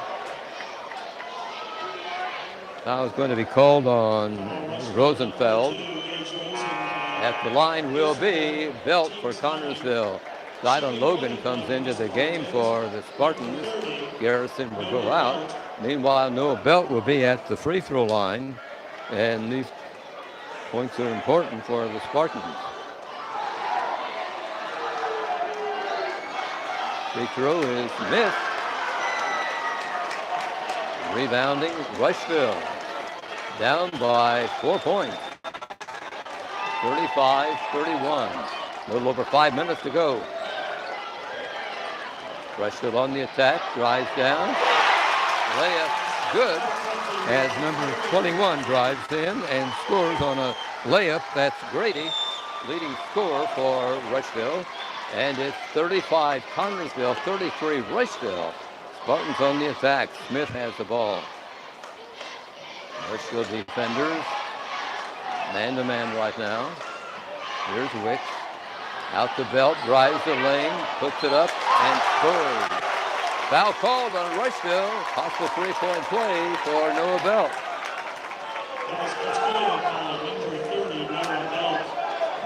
Foul is going to be called on Rosenfeld. At the line will be Belt for Connersville. Dylon Logan comes into the game for the Spartans. Garrison will go out. Meanwhile, Noah Belt will be at the free throw line. And these points are important for the Spartans. Free throw is missed. Rebounding, Rushville. Down by 4 points. 35-31. A little over 5 minutes to go. Rushville on the attack, drives down. Layup good as number 21 drives in and scores on a layup. That's Grady, leading scorer for Rushville. And it's 35 Connersville, 33 Rushville. Spartans on the attack. Smith has the ball. Rushville defenders. Man-to-man right now. Here's Wicks. Out to Belt, drives the lane, puts it up, and scores. Foul called on Rushville. Possible three-point play for Noah Belt.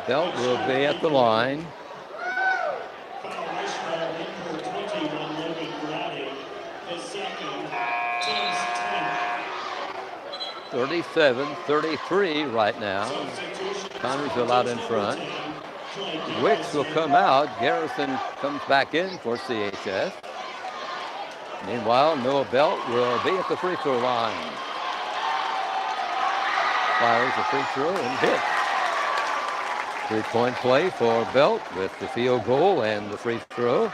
Belt will be at the line. 37-33 right now. Connersville out in front. Wicks will come out. Garrison comes back in for CHS. Meanwhile, Noah Belt will be at the free throw line. Fires the free throw and hits. Three-point play for Belt with the field goal and the free throw.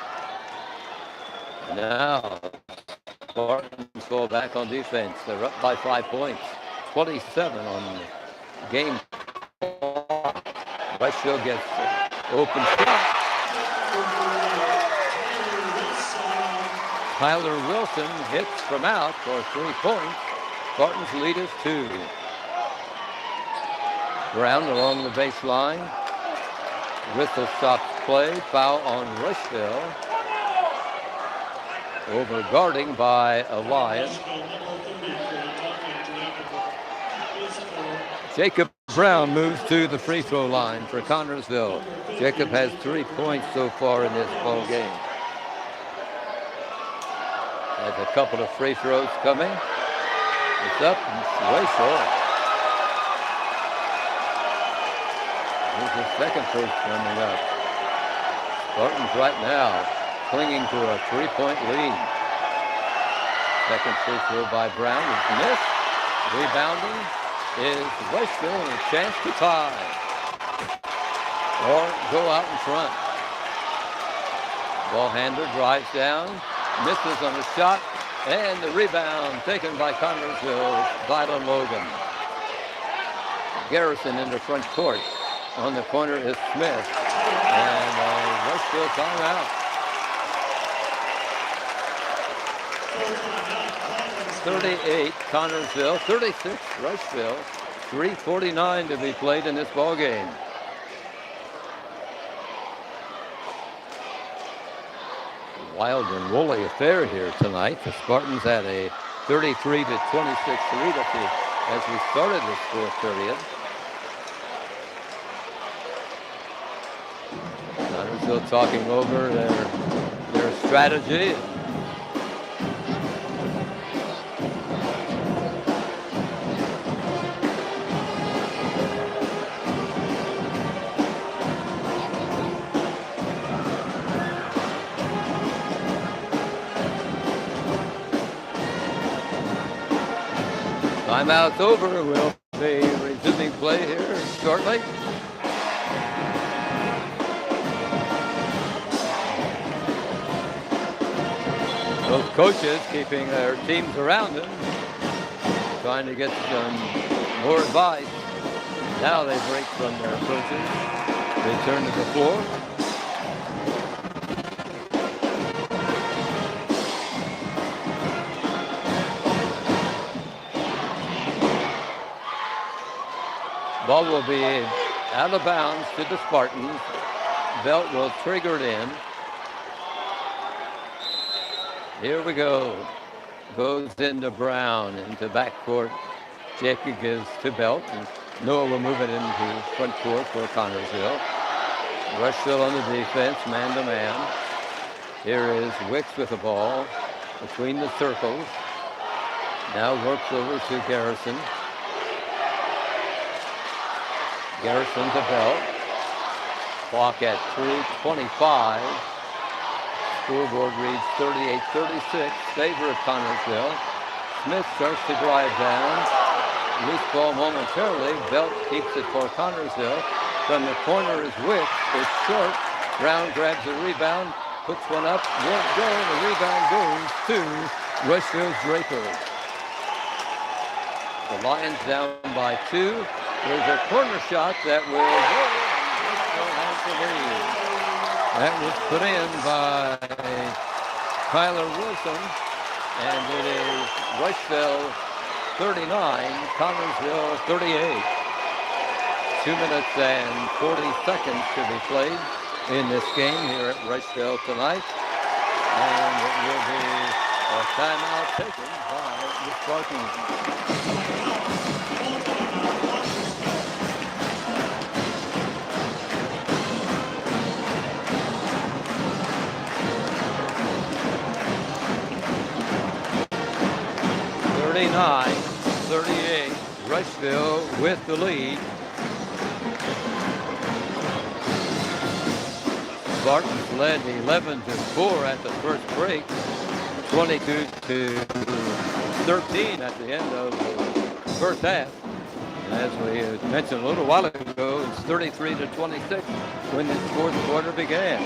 Now, Spartans go back on defense. They're up by 5 points. 27 on the game. Rushville gets open shot. Tyler Wilson hits from out for 3 points. Spartans lead is 2. Brown along the baseline. Whistle stops play. Foul on Rushville. Over guarding by Elias. Jacob Brown moves to the free throw line for Connersville. Jacob has 3 points so far in this ball game. Has a couple of free throws coming. It's up and it's way short. Here's the second first coming up. Spartans right now clinging to a 3-point lead. Second free throw by Brown is missed. Rebounding is Rushville, and a chance to tie or go out in front. Ball handler drives down, misses on the shot, and the rebound taken by Connersville, Dylon Logan. Garrison in the front court. On the corner is Smith. And Rushville timeout. 38 Connersville, 36 Rushville. 3:49 to be played in this ball game. Wild and woolly affair here tonight. The Spartans had a 33-26 lead as we started this fourth period. Connersville talking over their strategy. Timeout's over. We'll be resuming play here shortly. Both coaches keeping their teams around them, trying to get some more advice. Now they break from their coaches. Return to the floor. Ball will be out of bounds to the Spartans. Belt will trigger it in. Here we go. Goes into Brown, into backcourt. Jackie gives to Belt. And Noah will move it into front court for Connersville. Rushville on the defense, man to man. Here is Wicks with the ball between the circles. Now works over to Garrison. Garrison to Belt. Clock at 3:25. Scoreboard reads 38-36. Favor of Connersville. Smith starts to drive down. Loose ball momentarily. Belt keeps it for Connersville. From the corner is Wicks. It's short. Brown grabs the rebound. Puts one up. Won't go. The rebound goes to Rushville's Draper. The Lions down by 2. There's a corner shot that will go. Rushville has the lead. That was put in by Tyler Wilson, and it is Rushville 39, Connersville 38. 2 minutes and 40 seconds to be played in this game here at Rushville tonight, and it will be a timeout taken by the Spartans. 39-38, Rushville with the lead. Spartans led 11-4 at the first break, 22-13 at the end of the first half. As we mentioned a little while ago, it's 33-26 when this fourth quarter began.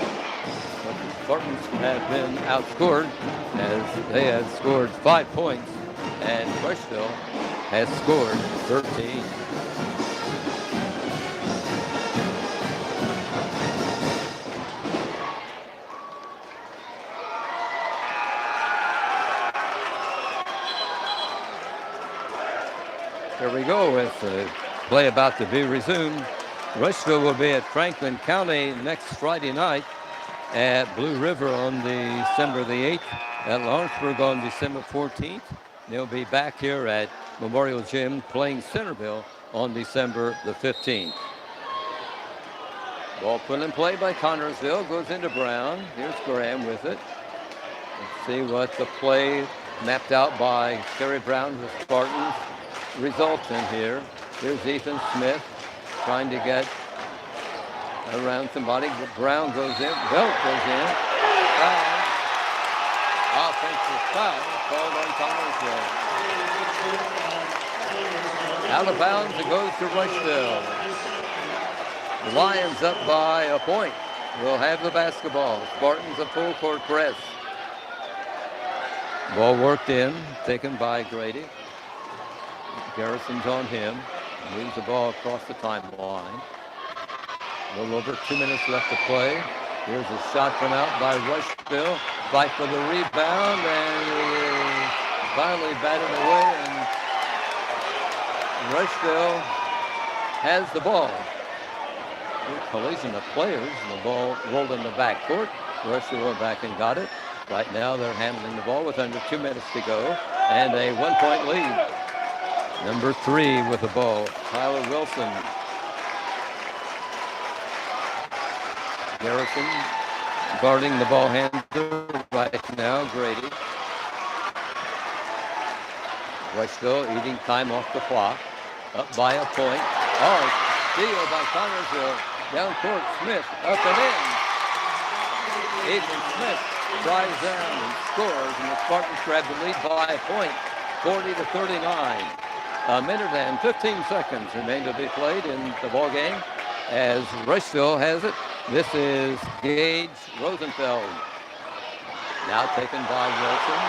But the Spartans have been outscored as they had scored 5 points. And Rushville has scored 13. Here we go with the play about to be resumed. Rushville will be at Franklin County next Friday night, at Blue River on December the 8th, at Lawrenceburg on December 14th. They'll be back here at Memorial Gym playing Centerville on December the 15th. Ball put in play by Connersville, goes into Brown. Here's Graham with it. Let's see what the play mapped out by Kerry Brown, the Spartans, results in here. Here's Ethan Smith trying to get around somebody. Brown goes in, Belt goes in. Foul. Offensive foul called on Connersville. Out of bounds, it goes to Rushville. The Lions up by a point. Will have the basketball. Spartans a full court press. Ball worked in, taken by Grady. Garrison's on him. Moves the ball across the timeline. A little over 2 minutes left to play. Here's a shot from out by Rushville. Fight for the rebound, and finally batted away, and Rushville has the ball. Good collision of players, and the ball rolled in the backcourt. Rushville went back and got it. Right now they're handling the ball with under 2 minutes to go, and a 1-point lead. Number 3 with the ball, Tyler Wilson. Garrison guarding the ball handler right now, Grady. Rushville eating time off the clock, up by a point. Oh, steal by Connersville. Down court, Smith, up and in. Ethan Smith drives down and scores, and the Spartans grab the lead by a point, 40-39. A minute and 15 seconds remain to be played in the ball game as Rushville has it. This is Gage Rosenfeld. Now taken by Wilson.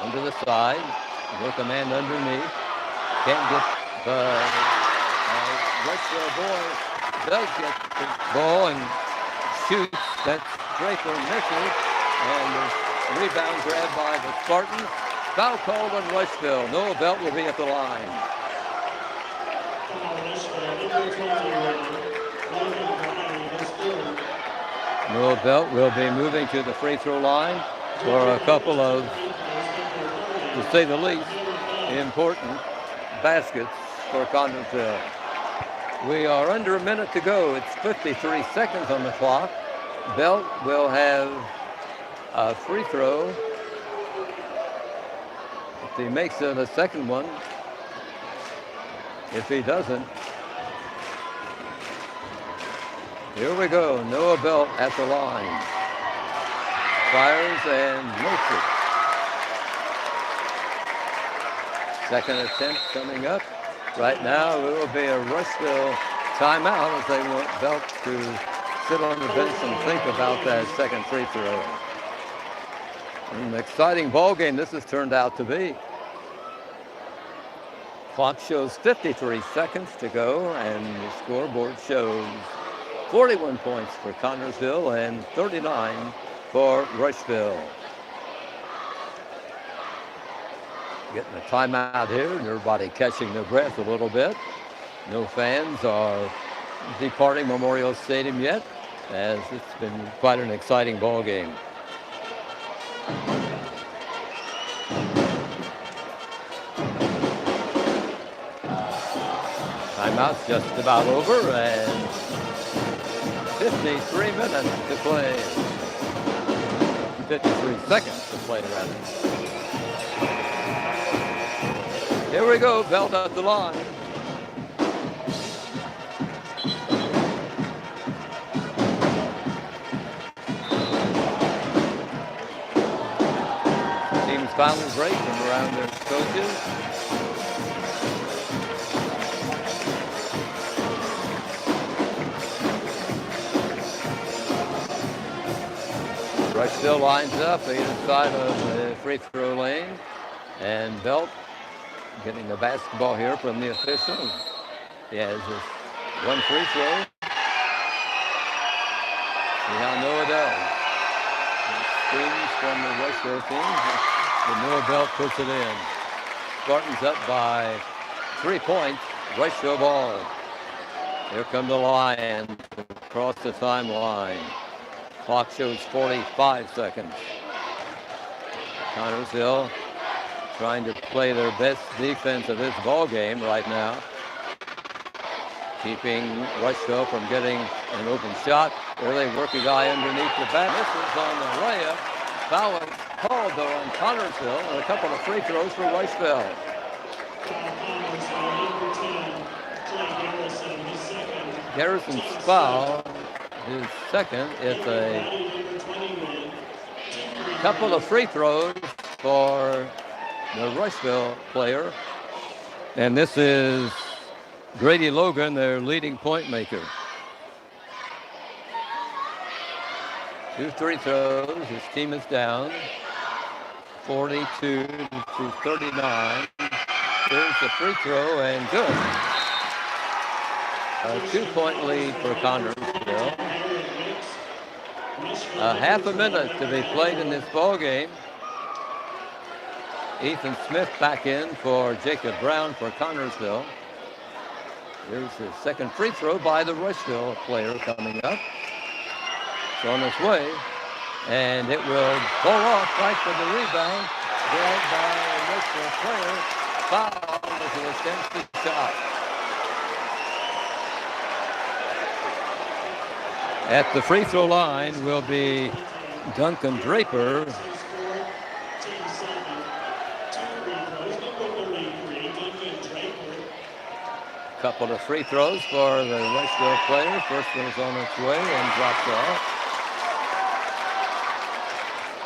Under the side. With a man underneath. Can't get the Rushville boy does get the ball and shoots. That's Draper misses. And the rebound grabbed by the Spartans. Foul called on Rushville. Noah Belt will be at the line. Noah Belt will be moving to the free throw line for a couple of, to say the least, important baskets for Connersville. We are under a minute to go. It's 53 seconds on the clock. Belt will have a free throw. If he makes it a second one, if he doesn't, here we go. Noah Belt at the line. Fires and makes it. Second attempt coming up. Right now, it will be a Rushville timeout as they want Belt to sit on the bench and think about that second free throw. An exciting ball game this has turned out to be. Clock shows 53 seconds to go, and the scoreboard shows 41 points for Connersville and 39 for Rushville. Getting a timeout here, and everybody catching their breath a little bit. No fans are departing Memorial Stadium yet, as it's been quite an exciting ball game. Timeout's just about over, and 53 minutes to play. 53 seconds to play, rather. Here we go, Belt at the line. Teams finally break from around their coaches. Rushville lines up either side of the free throw lane, and Belt getting the basketball here from the official. He has just one free throw. See how Noah does. Screens from the Rushville team, but Noah Belt puts it in. Spartans up by 3 points. Rushville ball. Here come the Lions across the timeline. Clock shows 45 seconds. Connersville trying to play their best defense of this ball game right now. Keeping Rushville from getting an open shot. Early work a guy underneath the bat. Misses on the layup. Foul called though on Connersville, and a couple of free throws for Rushville. Garrison's foul. His second. It's a couple of free throws for the Rushville player. And this is Grady Logan, their leading point maker. 2 free throws. His team is down 42 to 39. Here's the free throw and good. A 2-point lead for Connersville. Half a minute to be played in this ball game. Ethan Smith back in for Jacob Brown for Connersville. Here's the second free throw by the Rushville player coming up. It's on its way, and it will pull off right for the rebound. Grabbed by a Rushville player. Foul as an attempted shot. At the free throw line will be Duncan Draper. Couple of free throws for the Rushville player. First one's on its way and drops off.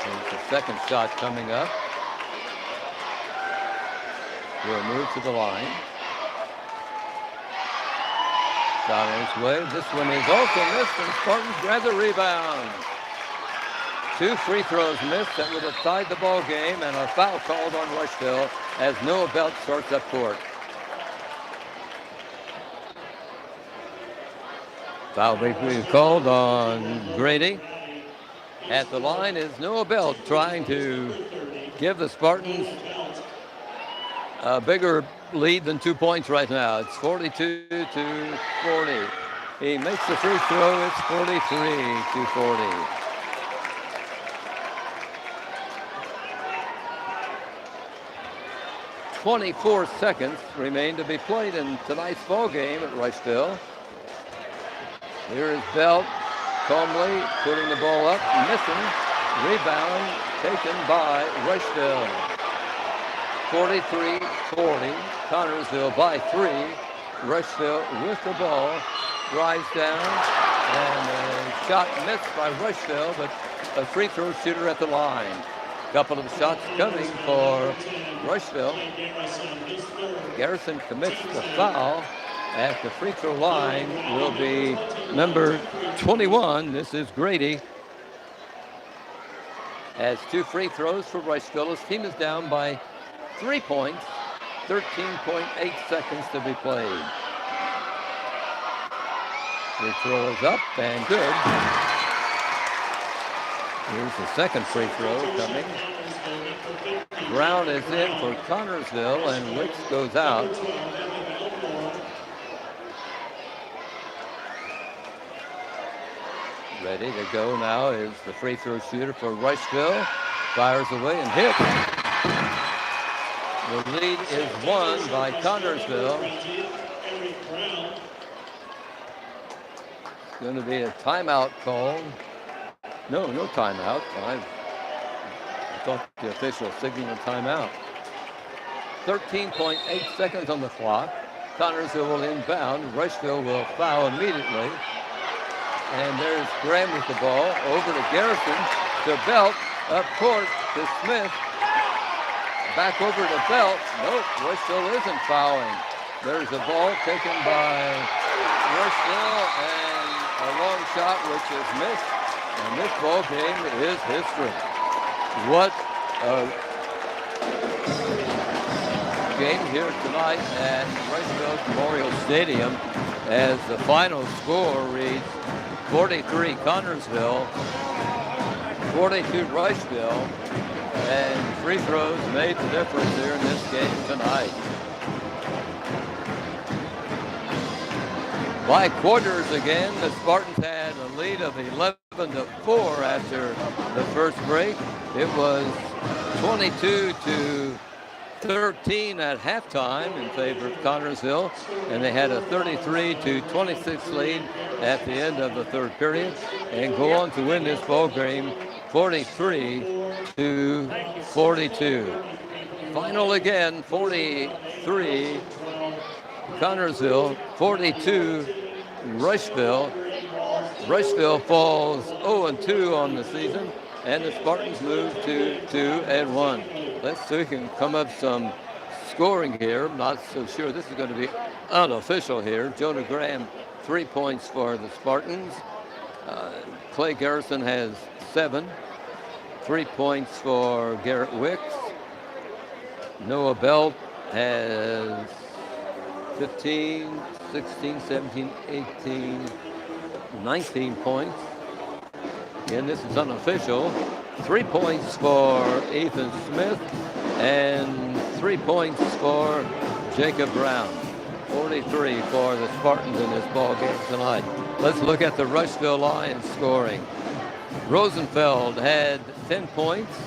There's the second shot coming up. Will move to the line. Shot on its way. This one is also missed, and Spartans grab the rebound. 2 free throws missed that would have tied the ball game, and a foul called on Rushville as Noah Belt starts up court. Foul being called on Grady. At the line is Noah Belt trying to give the Spartans a bigger lead than 2 points right now. It's 42-40. He makes the free throw. It's 43-40. "24 seconds remain to be played in tonight's ball game at Rushville. Here is Belt calmly putting the ball up, missing. Rebound taken by Rushville. 43-40. Connersville by 3. Rushville with the ball. Drives down, and a shot missed by Rushville, but a free throw shooter at the line. Couple of shots coming for Rushville. Garrison commits the foul. At the free throw line will be number 21. This is Grady. Has 2 free throws for Rushville. His team is down by 3 points. 13.8 seconds to be played. Free throw is up and good. Here's the second free throw coming. Brown is in for Connersville, and Wicks goes out. Ready to go now is the free throw shooter for Rushville. Fires away and hits. The lead is won by Connersville. It's going to be a timeout call. No timeout. I thought the official signaled a timeout. 13.8 seconds on the clock. Connersville will inbound. Rushville will foul immediately. And there's Graham with the ball. Over to Garrison. To Belt. Up court to Smith. Back over to Belt. Nope, Rushville isn't fouling. There's a ball taken by Rushville and a long shot which is missed. And this ball game is history. What a game here tonight at Rushville Memorial Stadium as the final score reads 43 Connersville, 42 Rushville, and free throws made the difference here in this game tonight. By quarters again, the Spartans had a lead of 11-4 after the first break. It was 22-13 at halftime in favor of Connersville, and they had a 33-26 lead at the end of the third period and go on to win this ball game 43-42. Final again, 43 Connersville, 42 Rushville. Rushville falls 0-2 on the season, and the Spartans move to 2-1. Let's see if we can come up some scoring here. I'm not so sure this is going to be unofficial here. Jonah Graham, 3 points for the Spartans. Clay Garrison has 7. 3 points for Garrett Wicks. Noah Belt has 15, 16, 17, 18, 19 points. Again, this is unofficial. 3 points for Ethan Smith and 3 points for Jacob Brown. 43 for the Spartans in this ball game tonight. Let's look at the Rushville Lions scoring. Rosenfeld had 10 points.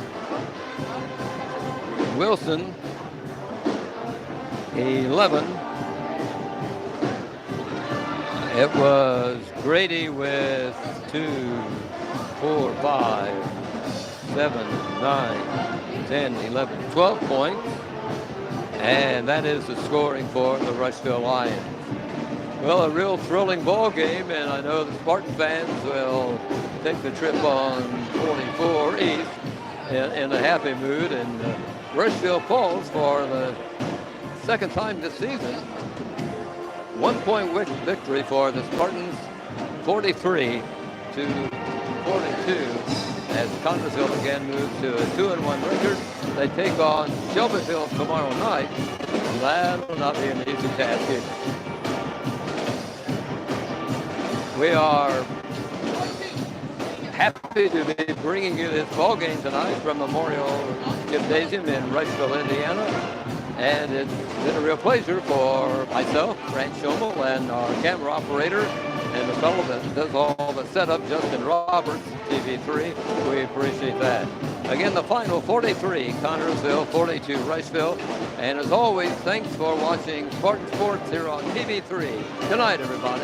Wilson, 11. It was Grady with 2, 4, 5, 7, 9, 10, 11, 12 points. And that is the scoring for the Rushville Lions. Well, a real thrilling ball game, and I know the Spartan fans will take the trip on 44 East in a happy mood. And Rushville falls for the second time this season. 1 point victory for the Spartans, 43 to 42, as Connersville again moves to a 2-1 record. They take on Shelbyville tomorrow night. That will not be an easy task either. We are happy to be bringing you this ball game tonight from Memorial Gymnasium in Rushville, Indiana. And it's been a real pleasure for myself, Grant Schomel, and our camera operator, and the fellow that does all the setup, Justin Roberts, TV3. We appreciate that. Again, the final 43, Connersville, 42, Rushville. And as always, thanks for watching Spartan Sports here on TV3. Good night, everybody.